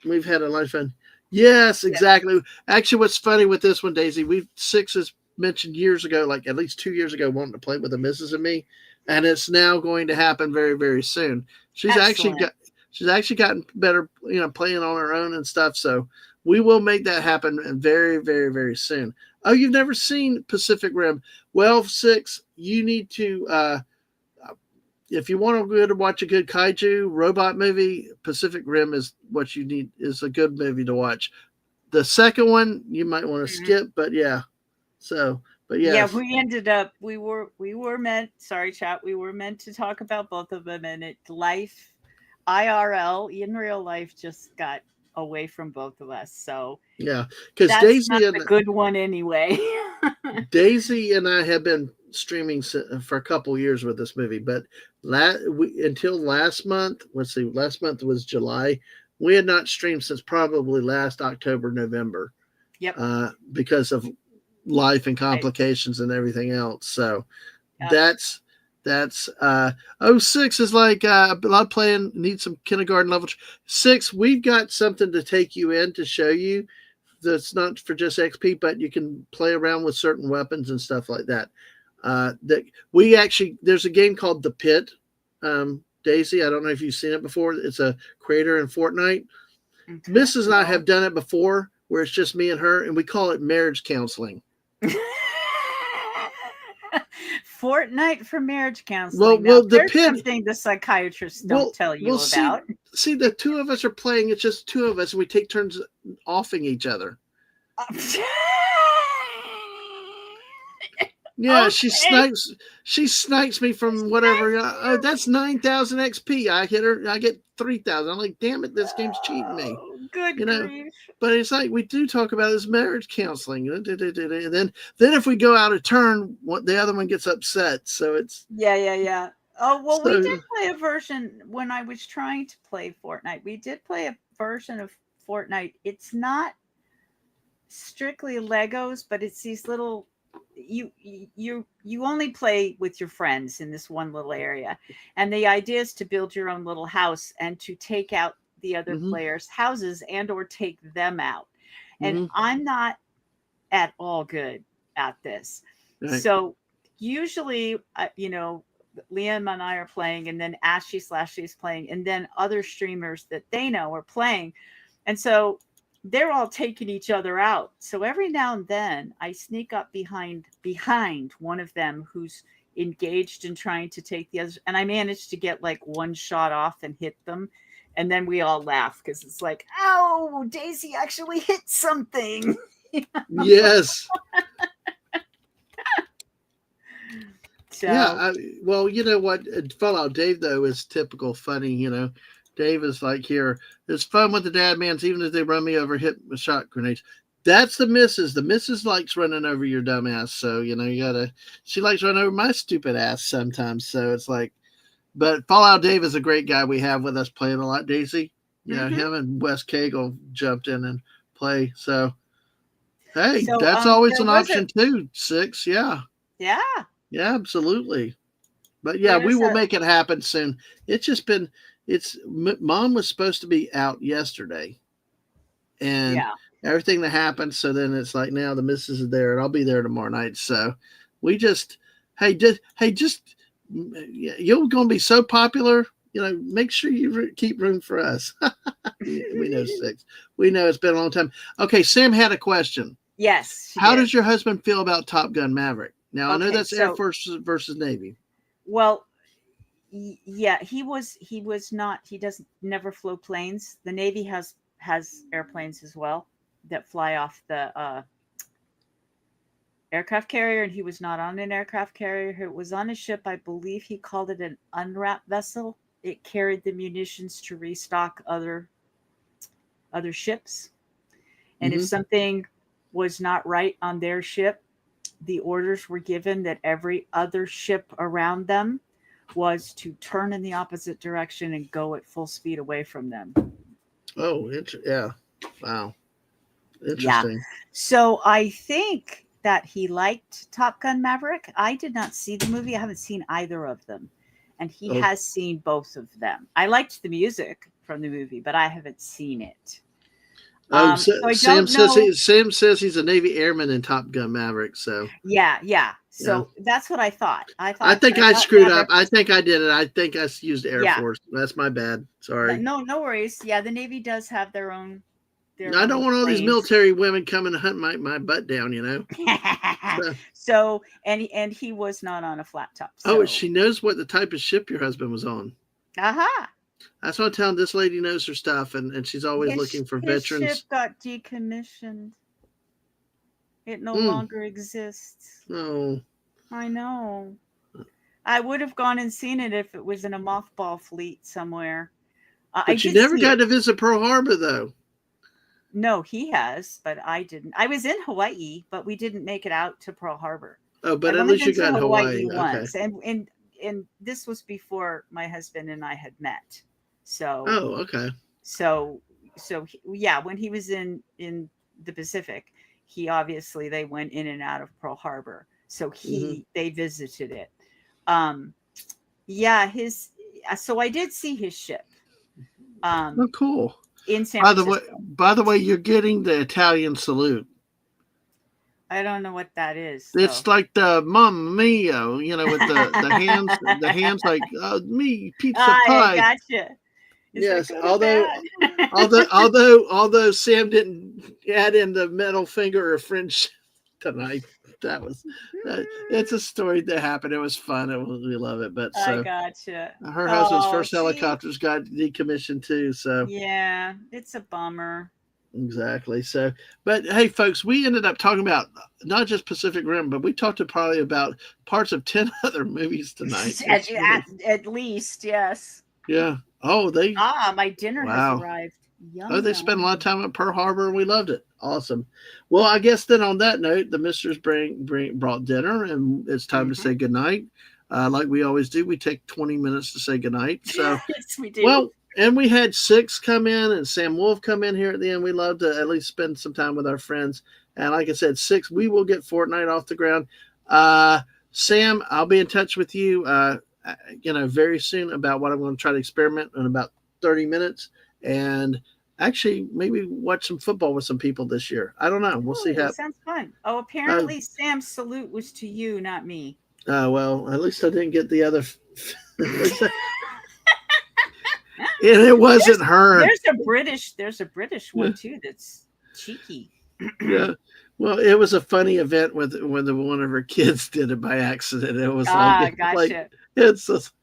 Speaker 1: We've had a lot of fun. Yes, exactly. Actually, what's funny with this one, Daisy, 6 is mentioned years ago, like at least 2 years ago, wanting to play with the missus and me, and it's now going to happen very, very soon. She's actually
Speaker 2: Excellent.
Speaker 1: got she's actually gotten better, playing on her own and stuff. So we will make that happen very, very, very soon. Oh, you've never seen Pacific Rim? Well, six, you need to. If you want to go to watch a good kaiju robot movie, Pacific Rim is what you need. Is a good movie to watch. The second one you might want to
Speaker 2: Mhm.
Speaker 1: skip, but yeah. So, but
Speaker 2: Yeah,
Speaker 1: yes,
Speaker 2: we ended up we were meant, sorry chat, we were meant to talk about both of them, and it life IRL in real life just got away from both of us. So
Speaker 1: yeah, because
Speaker 2: that's not the good one anyway.
Speaker 1: Daisy and I have been streaming for a couple years with this movie, but until last month, let's see, last month was July. We had not streamed since probably last October, November,
Speaker 2: Yep.
Speaker 1: because of life and
Speaker 2: Right.
Speaker 1: complications and everything else. So
Speaker 2: Yep.
Speaker 1: that's oh, six is like a lot of playing, need some kindergarten level. Six, we've got something to take you in to show you that's not for just XP, but you can play around with certain weapons and stuff like that. That we actually, there's a game called The Pit. Daisy, I don't know if you've seen it before. It's a creator in Fortnite.
Speaker 2: Okay.
Speaker 1: Mrs. and I
Speaker 2: No.
Speaker 1: have done it before, where it's just me and her, and we call it marriage counseling.
Speaker 2: Fortnite for marriage
Speaker 1: Well,
Speaker 2: counseling. Now,
Speaker 1: well, the
Speaker 2: there's
Speaker 1: pit.
Speaker 2: something the psychiatrists don't
Speaker 1: Well,
Speaker 2: tell
Speaker 1: we'll
Speaker 2: you
Speaker 1: see.
Speaker 2: about.
Speaker 1: See, the two of us are playing. It's just two of us, and we take turns offing each other. Yeah, she
Speaker 2: Okay.
Speaker 1: snipes. She snipes me from whatever. Oh, that's 9,000 XP. I hit her. I get 3,000. I'm like, damn it, this game's cheating me.
Speaker 2: Oh, good
Speaker 1: You know.
Speaker 2: grief.
Speaker 1: But it's like we do talk about this marriage counseling, and then if we go out of turn, the other one gets upset. So it's
Speaker 2: Yeah, yeah, yeah. Oh, well, we did
Speaker 1: so.
Speaker 2: play a version when I was trying to play Fortnite. We did play a version of Fortnite. It's not strictly Legos, but it's these little you only play with your friends in this one little area. And the idea is to build your own little house and to take out the other
Speaker 1: Hmm.
Speaker 2: players' houses and or take them out. And
Speaker 1: Hmm.
Speaker 2: I'm not at all good at this.
Speaker 1: Right.
Speaker 2: So usually, Liam and I are playing, and then Ashley Slashy is playing, and then other streamers that they know are playing. And so they're all taking each other out. So every now and then I sneak up behind one of them who's engaged in trying to take the others, and I managed to get like one shot off and hit them. And then we all laugh because it's like, oh, Daisy actually hit something.
Speaker 1: Yes. Yeah.
Speaker 2: So
Speaker 1: Well, you know what? Fallout Dave though is typical funny. Dave is like, here. It's fun with the dad mans, even if they run me over, hit with shot grenades. That's the missus. The missus likes running over your dumb ass. So you gotta. She likes running over my stupid ass sometimes. So it's like, but Fallout Dave is a great guy we have with us playing a lot. Daisy,
Speaker 2: mhm.
Speaker 1: him and Wes Cagle jumped in and play. So hey,
Speaker 2: So
Speaker 1: that's always
Speaker 2: there
Speaker 1: an
Speaker 2: was a
Speaker 1: option too. Six, yeah.
Speaker 2: yeah,
Speaker 1: Yeah, absolutely. But yeah, we
Speaker 2: there's
Speaker 1: will
Speaker 2: a
Speaker 1: make it happen soon. It's just been, mom was supposed to be out yesterday and
Speaker 2: yeah.
Speaker 1: everything that happened. So then it's like now the missus is there and I'll be there tomorrow night. So we just, just, you're going to be so popular. Make sure you keep room for us. We know six. We know it's been a long time. Okay, Sam had a question.
Speaker 2: Yes, she
Speaker 1: How
Speaker 2: did.
Speaker 1: does your husband feel about Top Gun Maverick? Now I know
Speaker 2: Okay,
Speaker 1: that's Air
Speaker 2: so
Speaker 1: Force versus Navy.
Speaker 2: well, yeah, he was not, he doesn't never flew planes. The Navy has airplanes as well that fly off the aircraft carrier, and he was not on an aircraft carrier. It was on a ship. I believe he called it an unwrapped vessel. It carried the munitions to restock other ships. And if
Speaker 1: Hmm.
Speaker 2: something was not right on their ship, the orders were given that every other ship around them was to turn in the opposite direction and go at full speed away from them.
Speaker 1: Oh, yeah. Wow.
Speaker 2: Yeah.
Speaker 1: Interesting.
Speaker 2: So I think that he liked Top Gun Maverick. I did not see the movie. I haven't seen either of them. And he
Speaker 1: Oh,
Speaker 2: has seen both of them. I liked the music from the movie, but I haven't seen it.
Speaker 1: Oh,
Speaker 2: So I
Speaker 1: Sam
Speaker 2: don't
Speaker 1: says
Speaker 2: know.
Speaker 1: he's a Navy airman in Top Gun Maverick. So
Speaker 2: Yeah, yeah.
Speaker 1: yeah,
Speaker 2: So that's what I thought.
Speaker 1: I think
Speaker 2: I
Speaker 1: I
Speaker 2: thought
Speaker 1: screwed up. I
Speaker 2: Maverick.
Speaker 1: think I did it. I think I used Air
Speaker 2: Yeah.
Speaker 1: Force. That's my bad. Sorry.
Speaker 2: No, no worries. Yeah, the Navy does have their
Speaker 1: I don't
Speaker 2: own
Speaker 1: want all these
Speaker 2: planes.
Speaker 1: military women coming to hunt my butt down. So,
Speaker 2: So and he was not on a flat top.
Speaker 1: oh,
Speaker 2: So
Speaker 1: she knows what the type of ship your husband was on.
Speaker 2: aha.
Speaker 1: That's what I'm telling. This lady knows her stuff, and she's always looking for
Speaker 2: His ship
Speaker 1: veterans.
Speaker 2: got decommissioned. It no
Speaker 1: Hmm.
Speaker 2: longer exists.
Speaker 1: Oh,
Speaker 2: I know. I would have gone and seen it if it was in a mothball fleet somewhere. I
Speaker 1: but you
Speaker 2: did
Speaker 1: never
Speaker 2: see
Speaker 1: got
Speaker 2: it.
Speaker 1: to visit Pearl Harbor, though.
Speaker 2: No, he has, but I didn't. I was in Hawaii, but we didn't make it out to Pearl Harbor.
Speaker 1: Oh, but
Speaker 2: I've
Speaker 1: at
Speaker 2: only
Speaker 1: least you
Speaker 2: been to
Speaker 1: got
Speaker 2: Hawaii
Speaker 1: Hawaii. Okay.
Speaker 2: once, and this was before my husband and I had met. So
Speaker 1: Oh, okay.
Speaker 2: so yeah, when he was in the Pacific, he obviously they went in and out of Pearl Harbor. So
Speaker 1: Hmm.
Speaker 2: they visited it. Um, yeah, his so I did see his ship
Speaker 1: Oh,
Speaker 2: um
Speaker 1: cool.
Speaker 2: in San Francisco.
Speaker 1: By the way, you're getting the Italian salute.
Speaker 2: I don't know what that is
Speaker 1: It's
Speaker 2: though.
Speaker 1: like the Mamma Mia, with the hands like me pizza
Speaker 2: I
Speaker 1: pie.
Speaker 2: gotcha. Is that
Speaker 1: Yes,
Speaker 2: good or bad?
Speaker 1: although Sam didn't add in the middle finger or French tonight, that was it's a story that happened. It was fun. We love it. But
Speaker 2: I
Speaker 1: so
Speaker 2: gotcha.
Speaker 1: her husband's
Speaker 2: Oh,
Speaker 1: first
Speaker 2: see?
Speaker 1: helicopters got decommissioned too. So
Speaker 2: Yeah, it's a bummer.
Speaker 1: exactly. So, but hey, folks, we ended up talking about not just Pacific Rim, but we talked to probably about parts of 10 other movies tonight.
Speaker 2: At,
Speaker 1: It's really
Speaker 2: at least, yes.
Speaker 1: yeah. Oh, they
Speaker 2: Ah, my dinner has
Speaker 1: wow.
Speaker 2: arrived.
Speaker 1: Oh,
Speaker 2: Yum,
Speaker 1: they spent a lot of
Speaker 2: yum.
Speaker 1: time at Pearl Harbor, and we loved it. Awesome. Well, I guess then on that note, the Misters brought dinner, and it's time to
Speaker 2: Hmm.
Speaker 1: say goodnight. Like we always do, we take 20 minutes to say goodnight. So,
Speaker 2: Yes, we do.
Speaker 1: well, and we had Six come in and Sam Wolf come in here at the end. We love to at least spend some time with our friends. And like I said, Six, we will get Fortnite off the ground. Uh, Sam, I'll be in touch with you, very soon about what I'm going to try to experiment in about 30 minutes. And actually maybe watch some football with some people this year. I don't know. We'll see
Speaker 2: Oh,
Speaker 1: how.
Speaker 2: sounds fun. Oh,
Speaker 1: Uh,
Speaker 2: apparently Sam's salute was to you, not me.
Speaker 1: well, at least I didn't get the other. At least and it wasn't her.
Speaker 2: There's a British
Speaker 1: Yeah,
Speaker 2: one too that's cheeky.
Speaker 1: yeah. Well, it was a funny event with when one of her kids did it by accident. It was
Speaker 2: Ah,
Speaker 1: like
Speaker 2: gotcha.
Speaker 1: it's just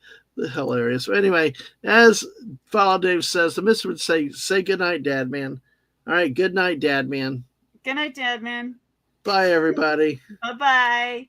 Speaker 1: hilarious. But anyway, as Follow Dave says, the Mister would say good night, Dad man. All right, good night, Dad man.
Speaker 2: Good night, Dad man.
Speaker 1: Bye, everybody.
Speaker 2: Bye bye.